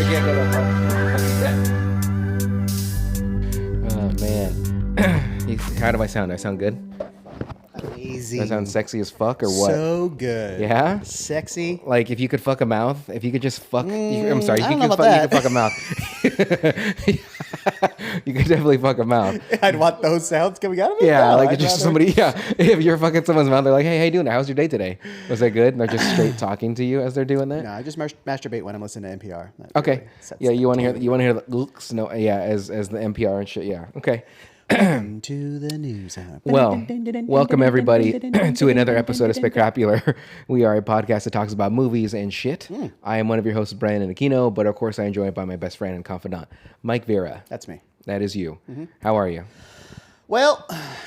can't go that far. Oh man. How do I sound? Do I sound good? Amazing. Do I sound sexy as fuck or what? So good. Yeah? Sexy. Like if you could fuck a mouth, if you could just fuck. I'm sorry. I don't know about You could fuck a mouth. You could definitely fuck a mouth. I'd want those sounds coming out of it. Yeah, No, like I'd it's just rather- somebody. Yeah, if you're fucking someone's mouth, they're like, "Hey, how you doing? How's your day today? Was that good?" And they're just straight talking to you as they're doing that. No, I just masturbate when I'm listening to NPR. That Okay. really sets Yeah, the you want to hear tone. the looks? No. Yeah, as the NPR and shit. Yeah. Okay. To the news hour. Well, welcome everybody to another episode of Specrapular. We are a podcast that talks about movies and shit. I am one of your hosts, Brenden Aquino, but of course I am joined by my best friend and confidant, Mike Vera. That's me. That is you. How are you? Well,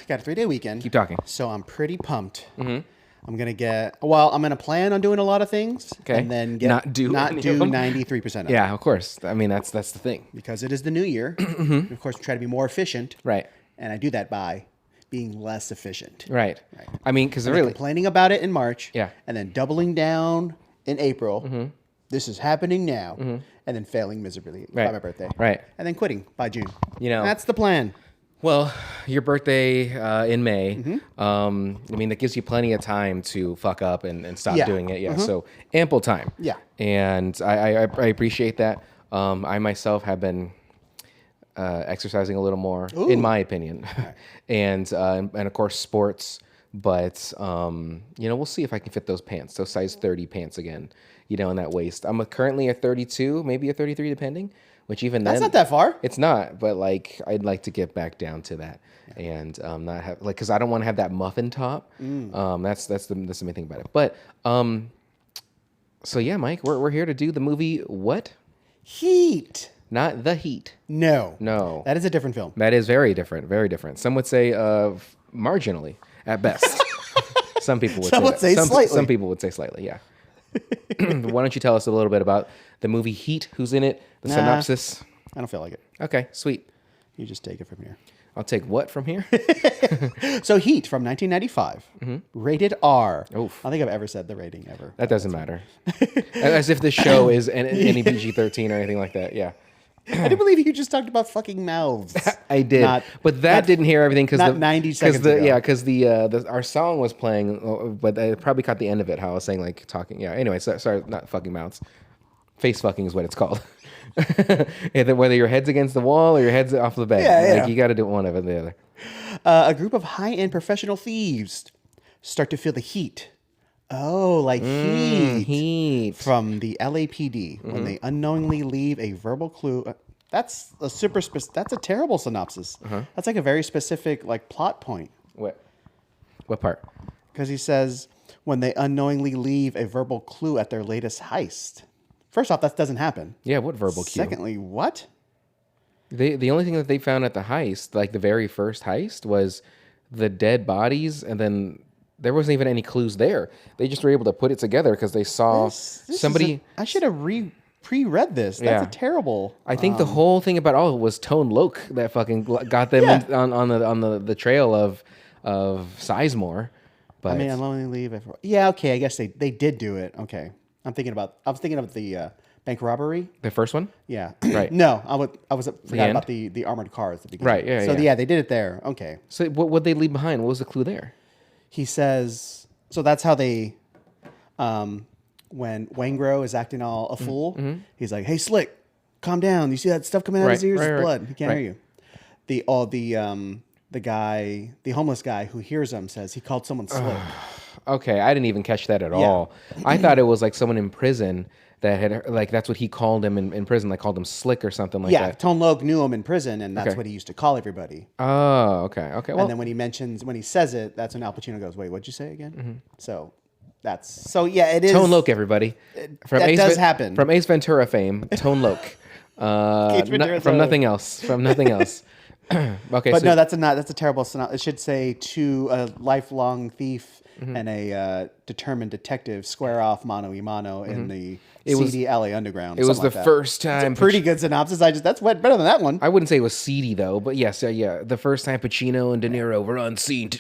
got a 3-day weekend. Keep talking. So I'm pretty pumped. I'm gonna I'm gonna plan on doing a lot of things, Okay. and then Not do any of them. 93% of it. Yeah, of course. I mean, that's the thing. Because it is the new year. And of course, we try to be more efficient. Right. And I do that by being less efficient. Right. I mean, because And then really, complaining about it in March. Yeah. And then doubling down in April. This is happening now. And then failing miserably by my birthday. Right. And then quitting by June. You know. That's the plan. Well, your birthday in May. I mean, that gives you plenty of time to fuck up and stop Yeah. doing it. Yeah. So ample time. Yeah. And I appreciate that. I myself have been exercising a little more, in my opinion, and of course sports. But we'll see if I can fit those pants, those size 30 pants again. In that waist. I'm currently a 32, maybe a 33, depending. Which even That's then, not that far. It's not, but like I'd like to get back down to that, and not have because I don't want to have that muffin top. That's the main thing about it. But so yeah, Mike, we're here to do the movie What? Heat. Not The Heat. No. No, That is a different film. that is very different. Very different. Some would say marginally at best. Some people would Some would say slightly. Some people would say slightly. Yeah. Why don't you tell us a little bit about the movie Heat? Who's in it? The synopsis. I don't feel like it. Okay, sweet. You just take it from here. I'll take what from here? So Heat from 1995. Rated R. Oof. I don't think I've ever said the rating ever. That doesn't matter. As if this show is any PG-13 or anything like that. Yeah. I do believe you just talked about fucking mouths. I did, but that didn't hear everything because not 90 seconds ago. Yeah, because our song was playing, but I probably caught the end of it. How I was saying like talking. Yeah. Anyway, sorry, not fucking mouths. Face fucking is what it's called. Either whether your head's against the wall or your head's off the bed, Yeah. like you got to do one of it or the other. A group of high-end professional thieves start to feel the heat. Oh, like heat. From the LAPD when they unknowingly leave a verbal clue. That's a that's a terrible synopsis. That's like a very specific like plot point. What part? Because he says when they unknowingly leave a verbal clue at their latest heist. First off, that doesn't happen. Yeah, what verbal cue? Secondly, what? The only thing that they found at the heist, like the very first heist, was the dead bodies, and then there wasn't even any clues there. They just were able to put it together because they saw This somebody. I should have pre-read this. That's Yeah. a terrible. I think the whole thing about all of it was Tone Loc that fucking got them on the trail of Sizemore. But I mean, I'm only leave it. Yeah, okay. I guess they did do it. Okay, I was thinking about the bank robbery. the first one, Yeah. Right. No, I forgot end? about the armored cars at the beginning. Right, yeah, So yeah. they did it there. Okay. so what they leave behind? What was the clue there? He says so. That's how they. When Wangro is acting all a fool, he's like, "Hey, Slick, calm down. You see that stuff coming out of his ears? It's blood. He can't hear you." The homeless guy who hears him says he called someone Slick. Okay, I didn't even catch that at all. I thought it was like someone in prison that had like that's what he called him in prison. Like called him Slick or something like Yeah, that. Tone Loc knew him in prison, and that's Okay. what he used to call everybody. Oh, okay. Well, And then when he says it, that's when Al Pacino goes, "Wait, what'd you say again?" So it is. Tone Loc, everybody. That does happen. From Ace Ventura fame, Tone Loc. Ventura, From Tone nothing else. From nothing else. Okay, But so no, that's a terrible synopsis. It should say to a lifelong thief and a determined detectives square off mano a mano in the It was- seedy LA underground. It was something the like that. first It's time. a pretty good synopsis. That's better than that one. I wouldn't say it was seedy though, but yes, yeah. The first time Pacino and De Niro were on screen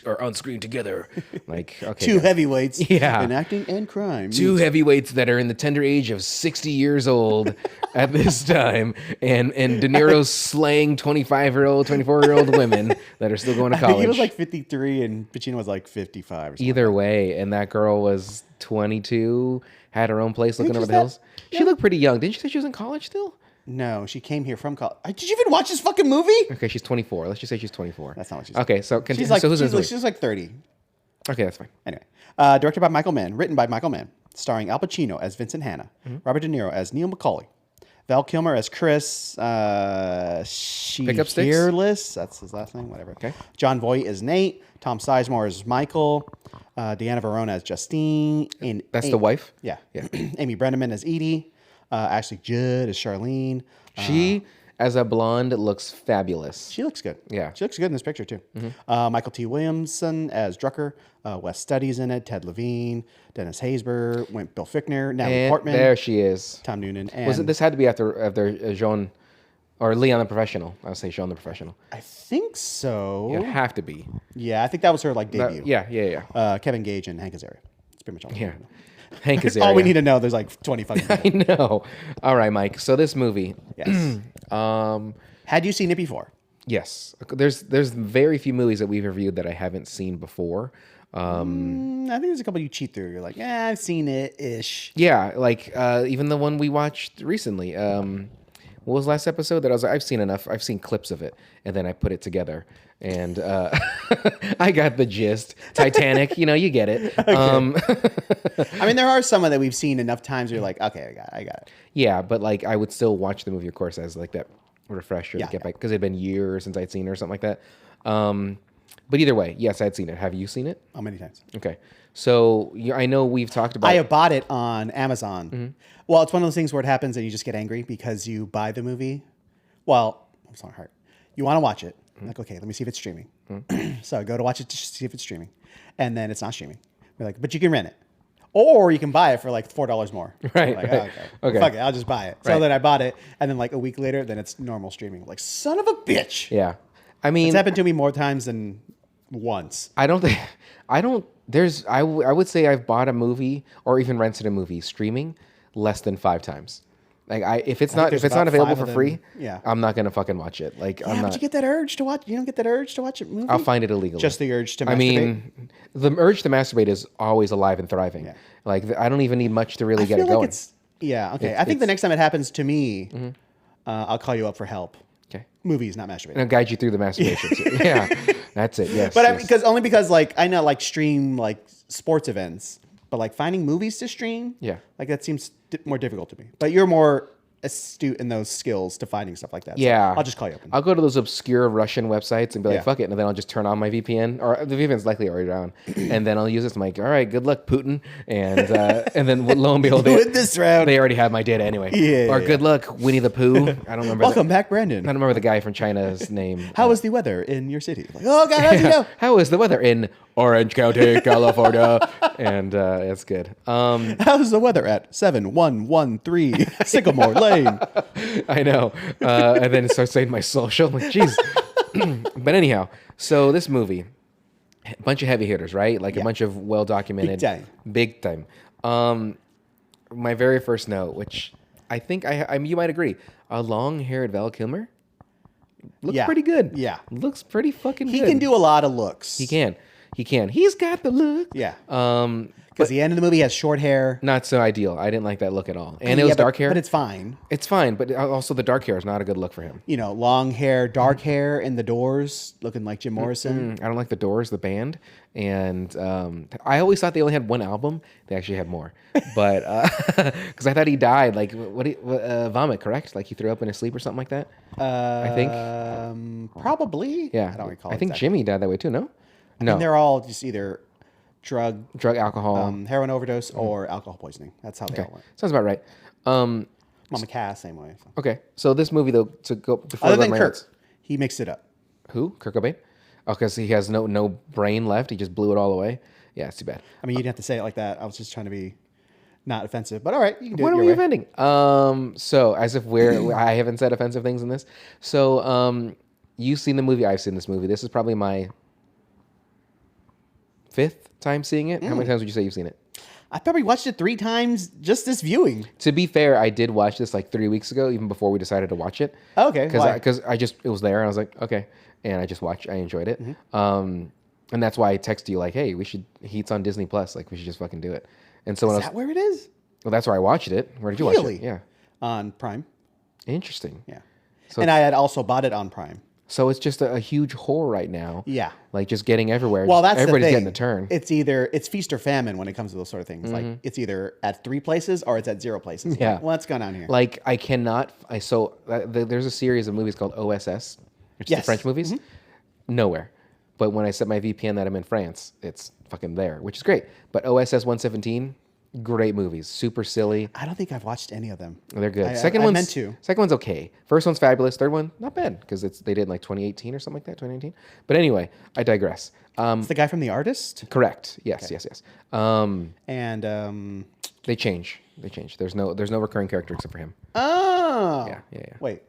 together, like okay, Two guys. heavyweights Yeah. in acting and crime. Two heavyweights that are in the tender age of 60 years old at this time, and De Niro's slaying 25-year-old, 24-year-old women that are still going to I college. think he was like 53 and Pacino was like 55 or something. Either way, and that girl was 22, had her own place looking she's over the that hills. She looked pretty young. Didn't you say she was in college still? No, she came here from college. Did you even watch this fucking movie? Okay, she's 24. Let's just say she's 24. That's not what she said. Okay, so continue. She's like, so who's in this movie? she's like 30. Okay, that's fine. Anyway, directed by Michael Mann, written by Michael Mann, starring Al Pacino as Vincent Hanna, Robert De Niro as Neil McCauley, Val Kilmer as Chris Pick up sticks? Shearless, that's his last name, whatever. Okay. John Voight as Nate, Tom Sizemore as Michael, Deanna Verona as Justine. And That's the wife? Yeah. Yeah. Amy Brenneman as Edie, Ashley Judd as Charlene. She, as a blonde, looks fabulous. She looks good. Yeah. She looks good in this picture, too. Michael T. Williamson as Drucker. Wes Study's in it. Ted Levine. Dennis Haysbert. Bill Fichtner. Natalie And Portman. there she is. Tom Noonan. And Was it? This had to be after Jean, or Leon the Professional. I would say Jean the Professional. I think so. It'd have to be. Yeah, I think that was her like debut. Yeah. Kevin Gage and Hank Azaria. That's pretty much all. Yeah. Hank That's Azaria. all we need to know. There's like 20 fucking people. I know. All right, Mike. So this movie. Yes. Had you seen it before? Yes. There's very few movies that we've reviewed that I haven't seen before. I think there's a couple you cheat through. You're like, I've seen it ish. Yeah, like even the one we watched recently. What was the last episode that I was like, I've seen enough. I've seen clips of it, and then I put it together, and I got the gist. Titanic, you get it. I mean, there are some that we've seen enough times where you're like, okay, I got it. Yeah, but like I would still watch the movie, of course, as like that refresher to Yeah, get back because it'd been years since I'd seen it or something like that. But either way, yes, I'd seen it. Have you seen it? How many times? Okay, so I know we've talked about. I have bought it on Amazon. Well, it's one of those things where it happens and you just get angry because you buy the movie. Well, I'm sorry, heart. You want to watch it. Like, okay, let me see if it's streaming. So I go to watch it to see if it's streaming. And then it's not streaming. We're like, but you can rent it. Or you can buy it for like $4 more. Right, Like, right. Okay. Fuck it, I'll just buy it. So Right. then I bought it. And then like a week later, then it's normal streaming. Like, son of a bitch. Yeah, I mean, It's happened to me more times than once. I would say I've bought a movie or even rented a movie streaming less than 5 times. Like if it's not there's available about for 5 of them. free, Yeah. I'm not gonna fucking watch it. Like I'm Yeah, not. but you get that urge to watch. You don't get that urge to watch a movie. I'll find it illegally. Just the urge to masturbate. I mean, the urge to masturbate is always alive and thriving. Yeah. Like I don't even need much to really I get feel it like going. it's okay. I think the next time it happens to me, I'll call you up for help. Okay. Movies, not masturbating. And I'll guide you through the masturbation. too. Yeah, that's it. Yes. But yes. because like I know like stream like sports events, but like finding movies to stream, Yeah. like that seems more difficult to me. But you're more astute in those skills to finding stuff like that. So Yeah. I'll just call you up. I'll go to those obscure Russian websites and be like, Yeah. fuck it. And then I'll just turn on my VPN, or the VPN's likely already on. And then I'll use this. I'm like, all right, good luck, Putin. And then lo and behold, Win this round. they already have my data anyway. Yeah, Or yeah. good luck, Winnie the Pooh. I don't remember. Welcome back, I Brandon. don't remember the guy from China's name. How is the weather in your city? Like, oh God, how'd you know? How is the weather in Orange County, California? And it's good. How's the weather at 7113 Sycamore Lane? I know. And then it starts saying my social. I'm like, jeez. But anyhow, so this movie, a bunch of heavy hitters, right? Like a bunch of well documented, big time. My very first note, which I think you might agree, a long haired Val Kilmer looks Yeah. pretty good. Yeah. Looks pretty fucking good. He can do a lot of looks. He can. He's got the look. Yeah. But Because the end of the movie has short hair. not so ideal. I didn't like that look at all. And it was dark hair. But it's fine. It's fine, but also the dark hair is not a good look for him. You know, long hair, dark hair in the Doors, looking like Jim Morrison. I don't like the Doors, the band, and I always thought they only had one album. They actually had more, but because I thought he died, like vomit, correct? Like he threw up in his sleep or something like that. I think. Probably. Yeah, I don't recall. I think exactly. Jimmy died that way too. No, no, And they're all just either drug, alcohol. heroin overdose, or alcohol poisoning. That's how they all went. Sounds about right. Mama Cass, same way. So. Okay, so this movie though, to go before Other I go to than my Kirk, notes. he mixed it up. Who? Kurt Cobain? Oh, because he has no brain left. He just blew it all away. Yeah, it's too bad. I mean, you didn't have to say it like that. I was just trying to be not offensive. But all right, you can do What it are your we way. offending? So as if I haven't said offensive things in this. So you've seen the movie. I've seen this movie. This is probably my 5th time seeing it. How many times would you say you've seen it? I probably watched it 3 times just this viewing. To be fair, I did watch this like 3 weeks ago, even before we decided to watch it. Okay, why? Because I just, it was there and I was like, okay. And I just watched, I enjoyed it. And that's why I texted you like, hey, Heat's on Disney Plus. Like, we should just fucking do it. And so when Is that where it is? well, that's where I watched it. Where did you watch Really? it? Yeah. On Prime. Interesting. Yeah. So And I had also bought it on Prime. So it's just a huge whore right now. Yeah. Like just getting everywhere. Well, Just that's everybody's the thing. getting a turn. It's feast or famine when it comes to those sort of things. Like it's either at 3 places or it's at 0 places. Yeah. Like, what's going on here? Like I cannot. There's a series of movies called OSS, which is the Yes. French movies. Nowhere. But when I set my VPN that I'm in France, it's fucking there, which is great. But OSS 117, great movies, super silly. I don't think I've watched any of them. They're good. I Second one's meant to. Second one's okay. First one's fabulous. Third one not bad because they did in like 2018 or something like that, 2019. But anyway, I digress. It's the guy from The Artist. Correct. Yes. And They change. There's no recurring character except for him. oh Yeah. wait,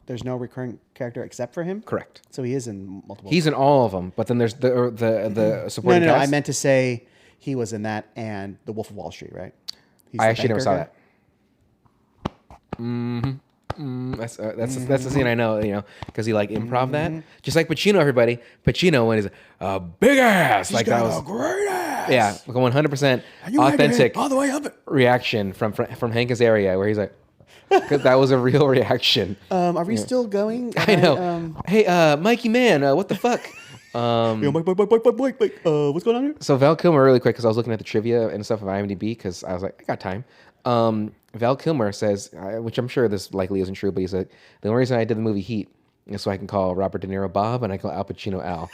there's no recurring character except for him. Correct. So he is in multiple. He's in all of them, but then there's the supporting no. cast. I meant to say he was in that and The Wolf of Wall Street, right? He's I the actually never saw banker guy? that. That's the scene I know, because he like improv that, just like Pacino. Everybody, Pacino when he's a big ass, like that was great ass. yeah, like 100% You wagging it authentic all the way up it. reaction from Hank Azaria, where he's like, because that was a real reaction. Are we still going? I know. Hey, Mikey man, what the fuck? Yo, Mike, what's going on here? So Val Kilmer, really quick, because I was looking at the trivia and stuff of IMDb, because I was like, I got time. Val Kilmer says, which I'm sure this likely isn't true, but he said, the only reason I did the movie Heat is so I can call Robert De Niro Bob and I call Al Pacino Al.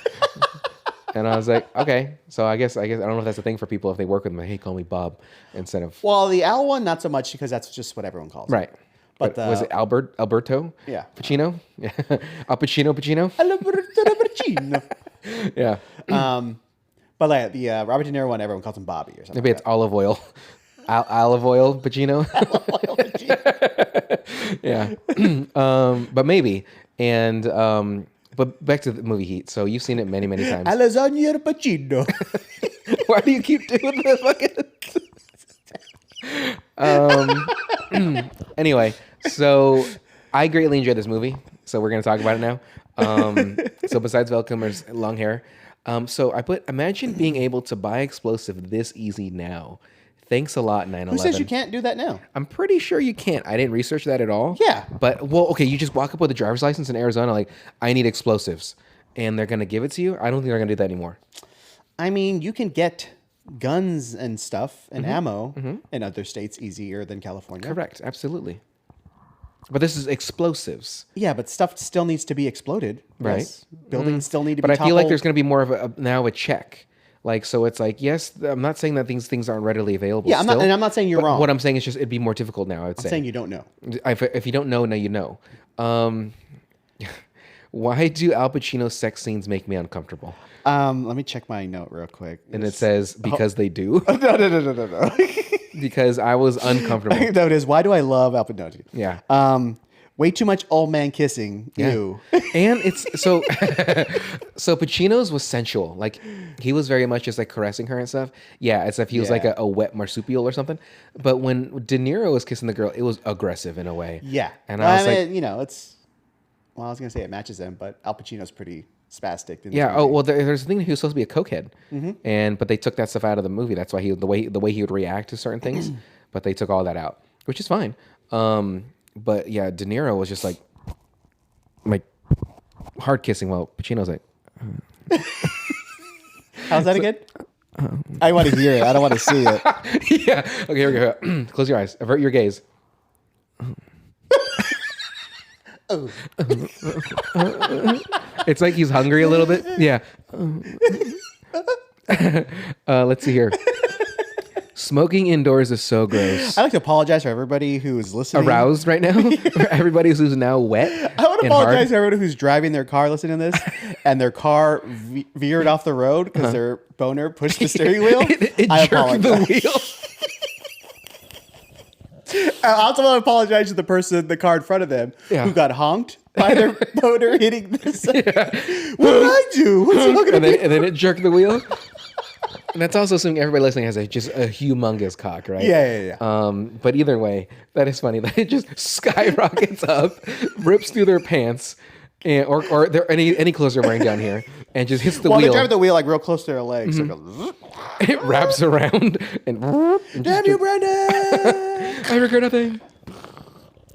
And I was like, okay. So I guess I don't know if that's a thing for people if they work with him. Like, hey, call me Bob instead of Well, the Al one, not so much because that's just what everyone calls him. right. But Was it Alberto? Yeah. Pacino? Yeah. Al Pacino? Albertino. Yeah. But like the Robert De Niro one, everyone calls him Bobby or something. Maybe it's olive oil. Olive oil Pacino? Yeah. But maybe. And but back to the movie Heat. So you've seen it many, many times. Lasagna Pacino. Why do you keep doing the fucking anyway, so I greatly enjoyed this movie. So we're gonna talk about it now. So besides Val Kilmer's long hair, so I put imagine being able to buy explosive this easy now. Thanks a lot, 9/11. Who says you can't do that now? I'm pretty sure you can't. I didn't research that at all. Yeah. But well, okay, you just walk up with a driver's license in Arizona, like I need explosives, and they're gonna give it to you. I don't think they're gonna do that anymore. I mean, you can get guns and stuff and ammo in other states easier than California. Correct, absolutely. But this is explosives. Yeah, but stuff still needs to be exploded. Right. Yes. Buildings still need to But be I feel like toppled. there's going to be more of a check. Like, so it's like, yes, I'm not saying that these things aren't readily available. Yeah, still, I'm not saying you're but wrong. What I'm saying is just it'd be more difficult now, I would say. I'm saying you don't know. If you don't know, now you know. Why do Al Pacino's sex scenes make me uncomfortable? Let me check my note real quick. And it says, because they do. No. Because I was uncomfortable. No, it is. Why do I love Al Pacino? Yeah. Way too much old man kissing. Yeah. Ew. And it's so so Pacino's was sensual. Like he was very much just like caressing her and stuff. Yeah, it's if he was like Yeah. a wet marsupial or something. But when De Niro was kissing the girl, it was aggressive in a way. Yeah. And Well, I was like, it's. Well, I was gonna say it matches them, but Al Pacino's pretty spastic. In this yeah. Oh movie. well, there's a thing that he was supposed to be a cokehead, but they took that stuff out of the movie. That's why the way he would react to certain things, but they took all that out, which is fine. But yeah, De Niro was just like hard kissing, while Pacino's like. How's that again? I want to hear it. I don't want to see it. Yeah. Okay. Here we go. Close your eyes. Avert your gaze. It's like he's hungry a little bit. Yeah. Let's see here. Smoking indoors is so gross. I like to apologize for everybody who is listening. Aroused right now? Everybody who's now wet. I want to apologize to everyone who's driving their car listening to this and their car veered off the road because their boner pushed the steering wheel. It I jerked apologize. the wheel. I also want to apologize to the person in the car in front of them who got honked by their boner hitting this. What did I do? What's he looking at me? And then it jerked the wheel. And that's also assuming everybody listening has just a humongous cock, right? Yeah. But either way, that is funny that it just skyrockets up, rips through their pants, and or there any clothes they're wearing down here, and just hits the Well, wheel. they drive the wheel like real close to their legs. So it goes, It wraps around and damn you, Brenden! I regret nothing.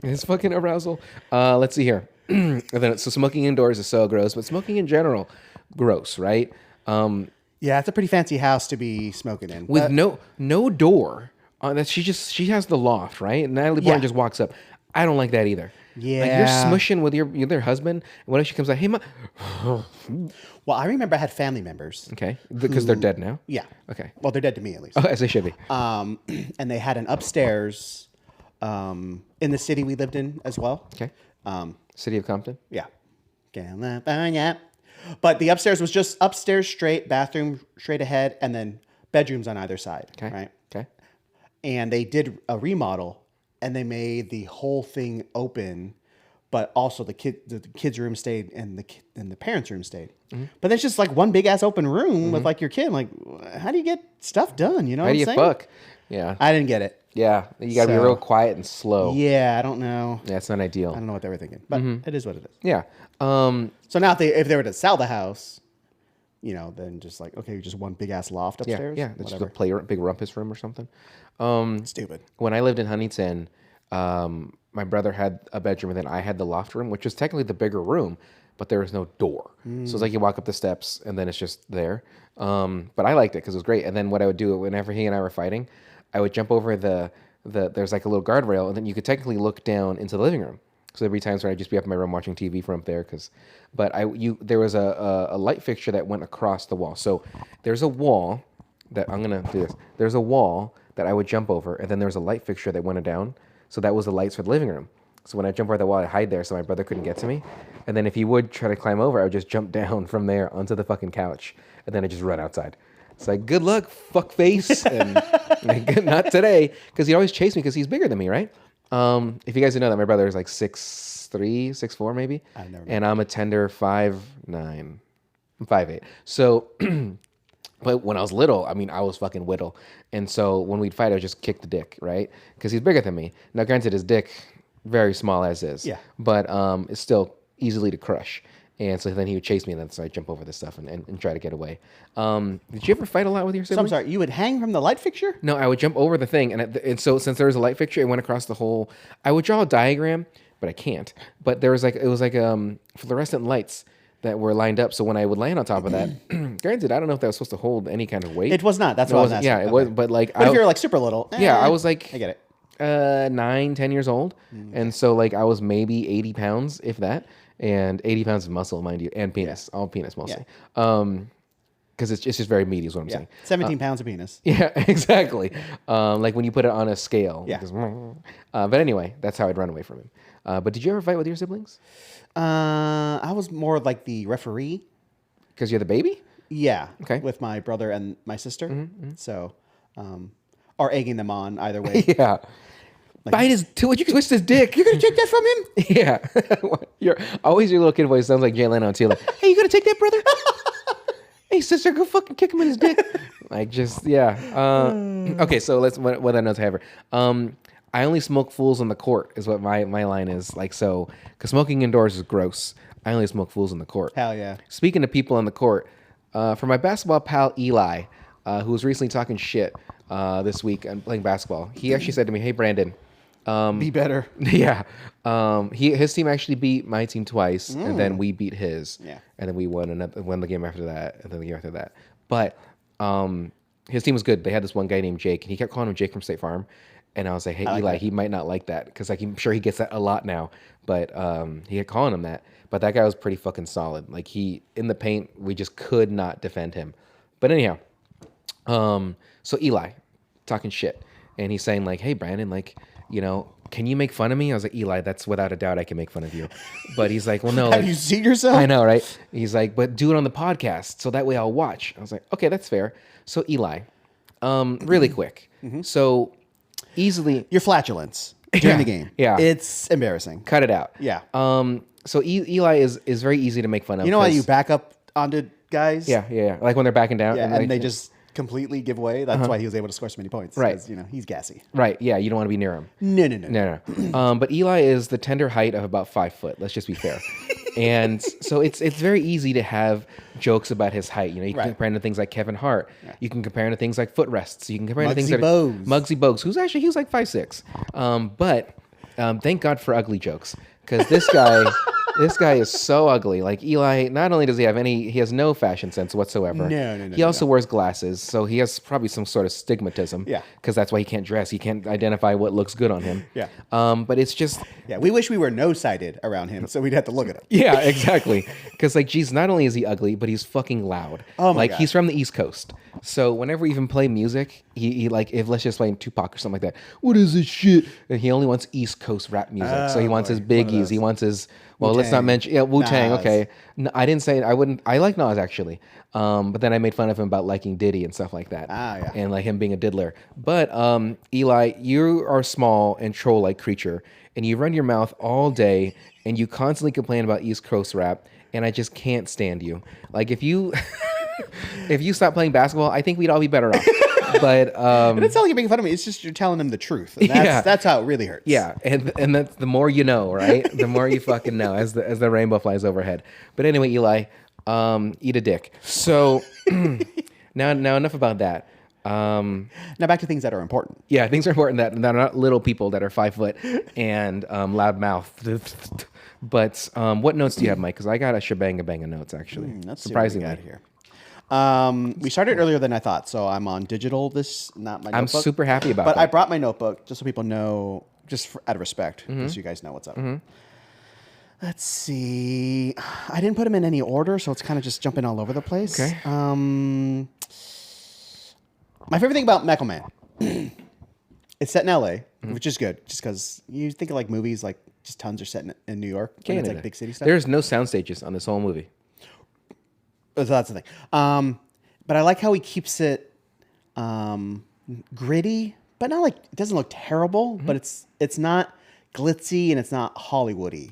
It's fucking arousal. Let's see here. And then so smoking indoors is so gross, but smoking in general, gross, right? Yeah, it's a pretty fancy house to be smoking in. With no door. That she has the loft, right? And Natalie Portman just walks up. I don't like that either. Yeah. Like you're smushing with your husband, and what if she comes out, hey, Well, I remember I had family members. okay, because they're dead now. Yeah. Okay. Well, they're dead to me at least. Oh, as they should be. And they had an upstairs in the city we lived in as well. Okay. City of Compton. Yeah. California. But the upstairs was just upstairs straight, bathroom straight ahead, and then bedrooms on either side. Okay. Right. Okay. And they did a remodel, and they made the whole thing open, but also the kids' room stayed and the parents' room stayed. Mm-hmm. But it's just like one big ass open room with like your kid. Like, how do you get stuff done? You know How what do I'm you saying? fuck? Yeah. I didn't get it. Yeah. You gotta be real quiet and slow. Yeah, I don't know. Yeah, it's not ideal. I don't know what they were thinking, but it is what it is. Yeah. So now if they were to sell the house, then just like, okay, just one big ass loft upstairs. Yeah. It's just a big rumpus room or something. Stupid. When I lived in Huntington, my brother had a bedroom and then I had the loft room, which was technically the bigger room, but there was no door. So it's like you walk up the steps and then it's just there. But I liked it because it was great. And then what I would do whenever he and I were fighting, I would jump over there's like a little guardrail, and then you could technically look down into the living room. So there'd be times where I'd just be up in my room watching TV from up there, there was a light fixture that went across the wall. So there's a wall that I'm gonna do this. There's a wall that I would jump over, and then there was a light fixture that went down. So that was the lights for the living room. So when I jump over the wall, I'd hide there so my brother couldn't get to me. And then if he would try to climb over, I would just jump down from there onto the fucking couch, and then I'd just run outside. It's like, good luck, fuck face, and like, not today, because he'd always chase me because he's bigger than me, right? If you guys didn't know that, my brother is like 6'3", 6'4", maybe, and I'm a tender 5'9", I'm 5'8". So, but when I was little, I mean, I was fucking whittle, and so when we'd fight, I would just kick the dick, right? Because he's bigger than me. Now, granted, his dick very small as is, but it's still easily to crush. And so then he would chase me, and then so I'd jump over this stuff and try to get away. Did you ever fight a lot with your siblings? So I'm sorry, you would hang from the light fixture? No, I would jump over the thing, and so since there was a light fixture, it went across the whole. I would draw a diagram, but I can't. But there was it was like fluorescent lights that were lined up. So when I would land on top of that, granted, I don't know if that was supposed to hold any kind of weight. It was not. That's what I was asking. Yeah, it was. But like, if you're like super little, I was like, I get it. 9, 10 years old, and so like I was maybe 80 pounds, if that. And 80 pounds of muscle, mind you, and penis, all penis mostly. Because it's just very meaty is what I'm saying. 17 pounds of penis. Yeah, exactly. Like when you put it on a scale. Yeah. But anyway, that's how I'd run away from him. But did you ever fight with your siblings? I was more like the referee. Because you're the baby? Yeah. Okay. With my brother and my sister. So, or egging them on either way. Yeah. Bite his, would you twist his dick? You're going to take that from him? Yeah. Your little kid voice sounds like Jay Leno on Tila. Hey, you going to take that, brother? Hey, sister, go fucking kick him in his dick. Like, just, yeah. Okay, so let's, what that knows, however. I only smoke fools on the court is what my line is. Like, so, because smoking indoors is gross. I only smoke fools on the court. Hell yeah. Speaking of people on the court, for my basketball pal Eli, who was recently talking shit this week and playing basketball, he actually said to me, hey, Branden, be better. Yeah. His team actually beat my team twice, and then we beat his. Yeah. And then we won the game after that, and then the game after that. But his team was good. They had this one guy named Jake, and he kept calling him Jake from State Farm. And I was like, hey, Eli, he might not like that, because like, I'm sure he gets that a lot now. But he had calling him that. But that guy was pretty fucking solid. Like, in the paint, we just could not defend him. But anyhow, so Eli, talking shit, and he's saying like, "Hey, Brandon, like, can you make fun of me?" I was like, "Eli, that's without a doubt I can make fun of you." But he's like, "Well, no." Have you seen yourself? I know, right? He's like, "But do it on the podcast, so that way I'll watch." I was like, "Okay, that's fair." So Eli, really quick. So easily Your flatulence during the game. Yeah. It's embarrassing. cut it out. Yeah. So Eli is very easy to make fun of. You know how 'cause- you back up onto guys? Yeah. Like when they're backing down. Yeah, and they just completely give way. That's why he was able to score so many points. Right. 'Cause, he's gassy. Right. Yeah. You don't want to be near him. No. No. But Eli is the tender height of about 5 foot. Let's just be fair. And so it's very easy to have jokes about his height. You can compare him to things like Kevin Hart. Yeah. You can compare him to things like footrests. You can compare him to things like Muggsy Bogues, he was like 5'6". But thank God for ugly jokes, because this guy is so ugly. Like Eli, not only does he has no fashion sense whatsoever. No. He also wears glasses, so he has probably some sort of stigmatism. Yeah. Because that's why he can't dress. He can't identify what looks good on him. Yeah. But it's just. Yeah, we wish we were no-sighted around him, so we'd have to look at him. Yeah, exactly. Because geez, not only is he ugly, but he's fucking loud. Oh my God. He's from the East Coast, so whenever we even play music, he like, if let's just play Tupac or something like that. What is this shit? And he only wants East Coast rap music. So he wants his Biggies. He wants his. Well, let's not mention. Yeah, Wu-Tang. Nas. Okay. No, I didn't say I wouldn't. I like Nas actually. But then I made fun of him about liking Diddy and stuff like that. Yeah. And like him being a diddler. But Eli, you are a small and troll-like creature, and you run your mouth all day, and you constantly complain about East Coast rap, and I just can't stand you. Like if you if you stop playing basketball, I think we'd all be better off. But And it's not like you're making fun of me. It's just you're telling him the truth. And that's how it really hurts. Yeah, and that's the more you know, right? The more you fucking know as the rainbow flies overhead. But anyway, Eli, eat a dick. So now enough about that. Now back to things that are important. Yeah, things are important that are not little people that are 5 foot and loud mouth. But what notes do you have, Mike? Because I got a shebang of notes actually. Let's surprisingly. see what we got here. We started earlier than I thought, so I'm on digital. Not my notebook. I'm super happy about But that. I brought my notebook just so people know, out of respect, so you guys know what's up. Let's see. I didn't put them in any order, so it's kind of just jumping all over the place. Okay. My favorite thing about Mechelman, it's set in LA, which is good, just because you think of like movies, like just tons are set in New York. Canada. It's like big city stuff. There's no sound stages on this whole movie. So that's the thing. But I like how he keeps it gritty, but not like it doesn't look terrible. But it's not glitzy and it's not Hollywoody.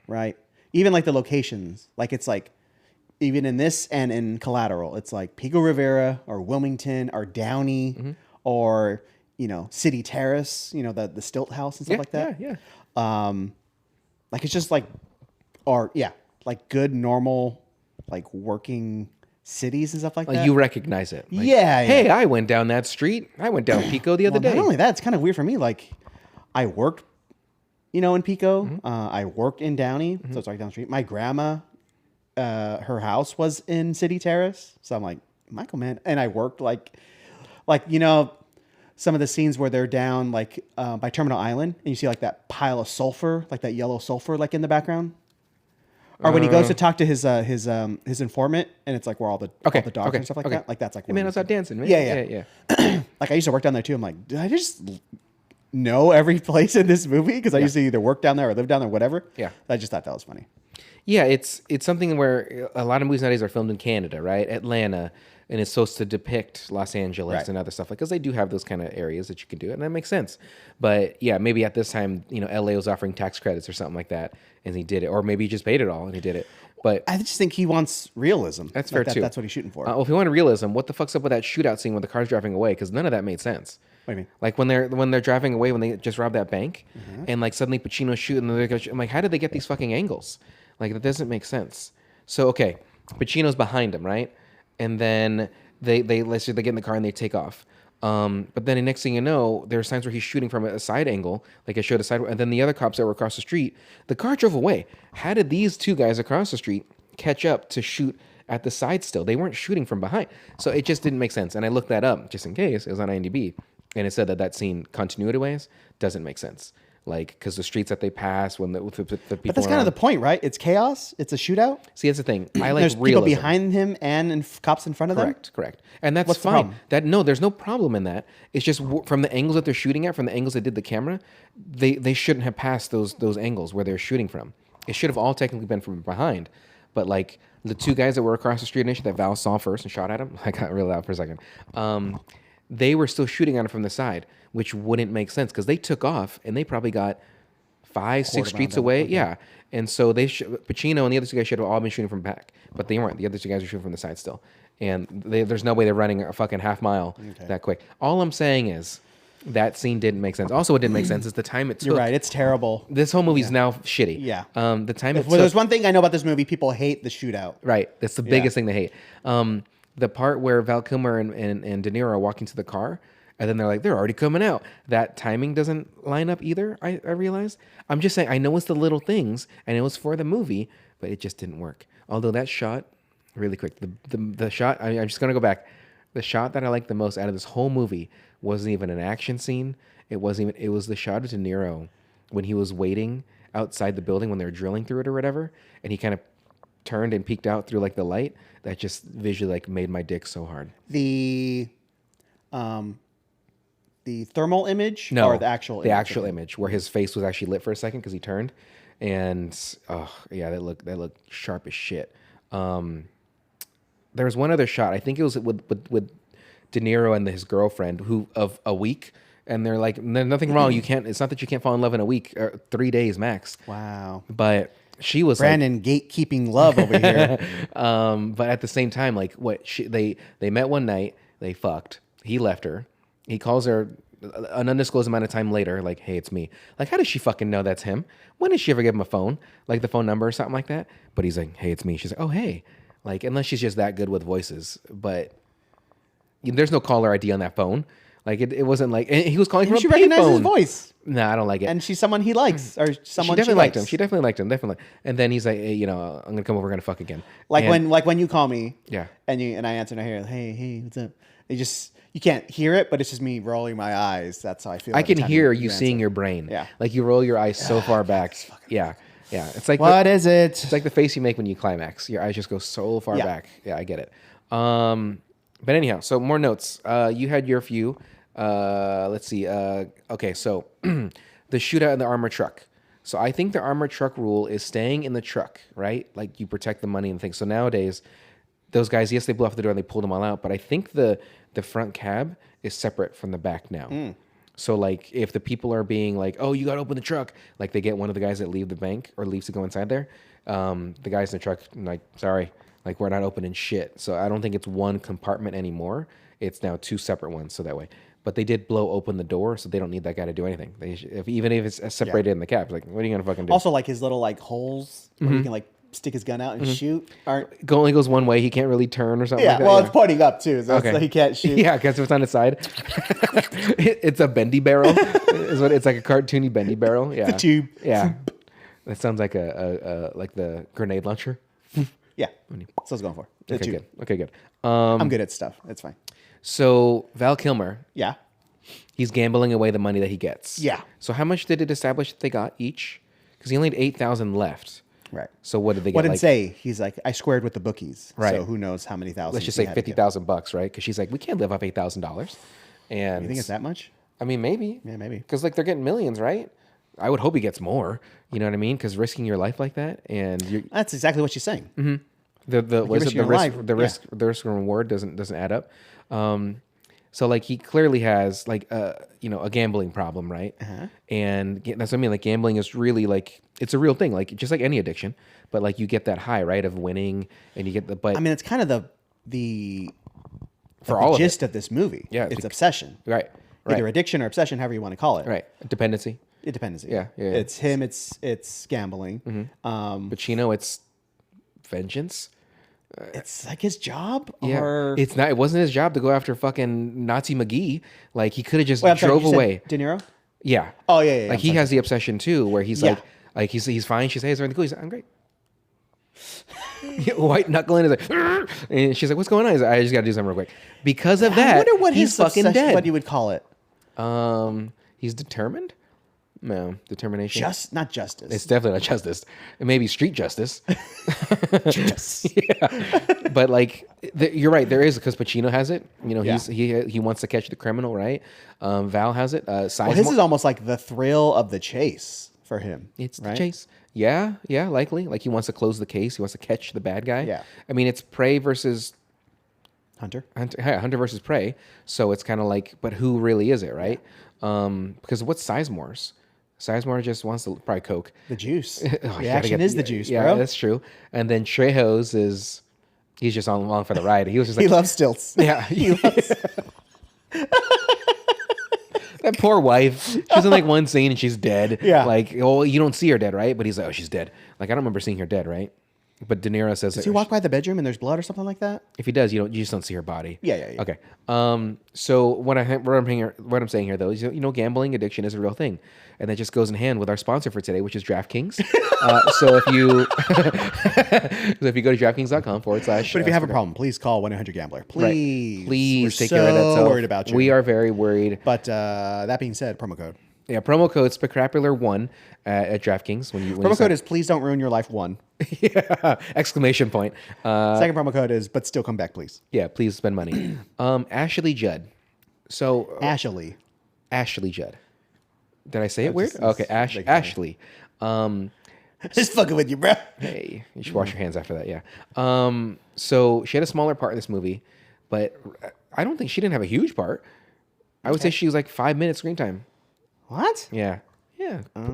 Right. Even like the locations, like it's like even in this and in Collateral, it's like Pico Rivera or Wilmington or Downey or City Terrace. The Stilt House and stuff like that. Yeah. Like it's just like like good normal like working cities and stuff like that. You recognize it. Like, yeah. Hey, I went down that street. I went down Pico the other day. Not only that, it's kind of weird for me. Like I worked, in Pico. I worked in Downey, so it's right down the street. My grandma, her house was in City Terrace, so I'm like, Michael, man. And I worked like some of the scenes where they're down like by Terminal Island, and you see like that pile of sulfur, like that yellow sulfur, like in the background. Or when he goes to talk to his informant, and it's like where all the dogs and stuff like that. Like that's like. Hey, man, I was out dancing, man. Yeah. Like I used to work down there too. I'm like, did I just know every place in this movie? Because I used to either work down there or live down there, whatever. Yeah. I just thought that was funny. Yeah, it's something where a lot of movies nowadays are filmed in Canada, right? Atlanta, and it's supposed to depict Los Angeles and other stuff, because they do have those kind of areas that you can do, and that makes sense. But yeah, maybe at this time, LA was offering tax credits or something like that, and he did it, or maybe he just paid it all and he did it. But I just think he wants realism. That's fair too. That's what he's shooting for. Well, if you want realism, what the fuck's up with that shootout scene when the car's driving away? Because none of that made sense. What do you mean? Like when they're driving away, when they just robbed that bank, and like suddenly Pacino's shooting, and I'm like, how did they get these fucking angles? Like that doesn't make sense. So okay, Pacino's behind him, right? And then they let's say they get in the car and they take off. But then the next thing you know, there are signs where he's shooting from a side angle, like I showed a side, and then the other cops that were across the street, the car drove away. How did these two guys across the street catch up to shoot at the side still? They weren't shooting from behind. So it just didn't make sense. And I looked that up just in case. It was on IMDb. And it said that scene, continuity-wise, doesn't make sense. like because the streets that they pass when with the people. But that's kind of the point, right? It's chaos. It's a shootout. See, that's the thing. I like There's realism. people behind him and cops in front of them. Correct. And that's What's the fine. problem? There's no problem in that. It's just from the angles that they're shooting at, from the angles that did the camera, they shouldn't have passed those angles where they're shooting from. It should have all technically been from behind. But like the two guys that were across the street initially that Val saw first and shot at him, I got real loud for a second. They were still shooting at him from the side, which wouldn't make sense because they took off and they probably got 5-6 streets away. Okay. Yeah. And so Pacino and the other two guys should have all been shooting from back, but they weren't. The other two guys were shooting from the side still. And there's no way they're running a fucking half mile that quick. All I'm saying is that scene didn't make sense. Also, what didn't make sense is the time it took. You're right. It's terrible. This whole movie's now shitty. Yeah. The time it took. Well, there's one thing I know about this movie. People hate the shootout. Right. That's the biggest thing they hate. The part where Val Kilmer and De Niro are walking to the car, and then they're already coming out. That timing doesn't line up either, I realize. I'm just saying, I know it's the little things, and it was for the movie, but it just didn't work. Although that shot, really quick, the shot, I'm just going to go back. The shot that I liked the most out of this whole movie wasn't even an action scene. It was the shot of De Niro when he was waiting outside the building when they were drilling through it or whatever, and he kind of turned and peeked out through like the light. That just visually like made my dick so hard. The thermal image or the actual the actual image where his face was actually lit for a second because he turned, and that looked sharp as shit. There was one other shot. I think it was with De Niro and his girlfriend of a week, and they're like, there's nothing wrong. You can't. It's not that you can't fall in love in a week or 3 days max. Wow. But she was Branden gatekeeping love over here. But at the same time, like they met one night, they fucked. He left her. He calls her an undisclosed amount of time later, like, hey, it's me. Like, how does she fucking know that's him? When did she ever give him a phone? Like the phone number or something like that? But he's like, hey, it's me. She's like, oh, hey. Like, unless she's just that good with voices. But there's no caller ID on that phone. Like, it wasn't like, and he was calling from a payphone. She recognizes his voice. Nah, I don't like it. And she's someone he likes, or someone she definitely liked him. She definitely liked him, definitely. And then he's like, hey, I'm gonna come over, we're gonna fuck again. Like when you call me, yeah, and I answer and I hear, hey, what's up? You can't hear it, but it's just me rolling my eyes. That's how I feel. I can hear you seeing your brain. Yeah, like you roll your eyes so far back. Yeah. It's like what is it? It's like the face you make when you climax. Your eyes just go so far back. Yeah, I get it. But anyhow, so more notes. You had your few. Let's see. Okay, so the shootout in the armored truck. So I think the armored truck rule is staying in the truck, right? Like you protect the money and things. So nowadays, those guys, yes, they blew off the door and they pulled them all out, but I think the front cab is separate from the back now. So like if the people are being like, oh, you got to open the truck, like they get one of the guys that leave the bank or leaves to go inside there. The guys in the truck, like, sorry, like we're not opening shit. So I don't think it's one compartment anymore. It's now two separate ones. So that way. But they did blow open the door, so they don't need that guy to do anything. Even if it's separated in the cab, like, what are you gonna fucking do? Also, like his little like holes where he can like stick his gun out and shoot. Only goes one way. He can't really turn or something. Yeah, like that. Well, it's pointing up too, so he can't shoot. Yeah, because if it's on its side, it's a bendy barrel. It's like a cartoony bendy barrel. Yeah, it's a tube. Yeah, that sounds like a like the grenade launcher. Yeah, that's what I was going for. Okay, good. I'm good at stuff. It's fine. So Val Kilmer, yeah, he's gambling away the money that he gets. Yeah. So how much did it establish that they got each? Because he only had 8,000 left. Right. So what did they get? What did say? He's like, I squared with the bookies. Right. So who knows how many thousand? Let's just say $50,000, right? Because she's like, we can't live off $8,000. And you think it's that much? I mean, maybe. Yeah, maybe. Because like they're getting millions, right? I would hope he gets more. You know what I mean? Because risking your life like that, and that's exactly what she's saying. Mm-hmm. The risk and reward doesn't add up. So like he clearly has like a gambling problem, right? And that's what I mean. Like gambling is really like it's a real thing, like just like any addiction. But like you get that high, right, of winning, and you get the. But I mean, it's kind of the gist of this movie. Yeah, it's obsession, right? Either addiction or obsession, however you want to call it. Right, dependency. Dependency. Yeah. It's him. It's gambling. Pacino, it's vengeance. It's like his job, yeah. Or it's not. It wasn't his job to go after fucking Nazi McGee. Like he could have just drove away. De Niro. Yeah. Oh yeah. Like he has the obsession too, where he's like he's fine. She says, "Hey, is there anything cool?" He's like, "I'm great." White knuckling is like, and she's like, "What's going on?" He's like, "I just got to do something real quick." Because of that, I wonder what he's his fucking dead. What you would call it? He's determined. No, determination. Not justice. It's definitely not justice. It may be street justice. Yeah. But like, you're right. There is, because Pacino has it. You know, he wants to catch the criminal, right? Val has it. Well, his is almost like the thrill of the chase for him. It's right? the chase. Yeah, likely. Like he wants to close the case. He wants to catch the bad guy. Yeah. I mean, it's prey versus Hunter. Hunter versus prey. So it's kind of like, but who really is it, right? Because what's Sizemore's? Sizemore just wants to probably coke. The juice. The action is the juice, bro. Yeah, that's true. And then Trejo's he's just along for the ride. He was just like, he loves stilts. Yeah. He loves... That poor wife. She's in like one scene and she's dead. Yeah. Like, oh, you don't see her dead, right? But he's like, oh, she's dead. Like, I don't remember seeing her dead, right? But De Niro says, does he walk by the bedroom and there's blood or something like that? If he does, you just don't see her body. Yeah. Okay. So what I'm saying here though is, gambling addiction is a real thing, and that just goes in hand with our sponsor for today, which is DraftKings. So if you go to DraftKings.com / But if you have a problem, please call 1-800-GAMBLER. Please, right. Please we're take care of that. So worried about you. We are very worried. But that being said, promo code. Yeah, promo code specrapular1 at DraftKings. Promo code is please don't ruin your life 1. Yeah! Exclamation point. Second promo code is but still come back, please. Yeah, please spend money. Ashley Judd. So Ashley Judd. Did I say it weird? Okay, Ashley. Just fucking with you, bro. Hey, you should wash your hands after that. Yeah. So she had a smaller part in this movie, but I don't think she didn't have a huge part. I would say she was like 5 minutes screen time. What? Yeah.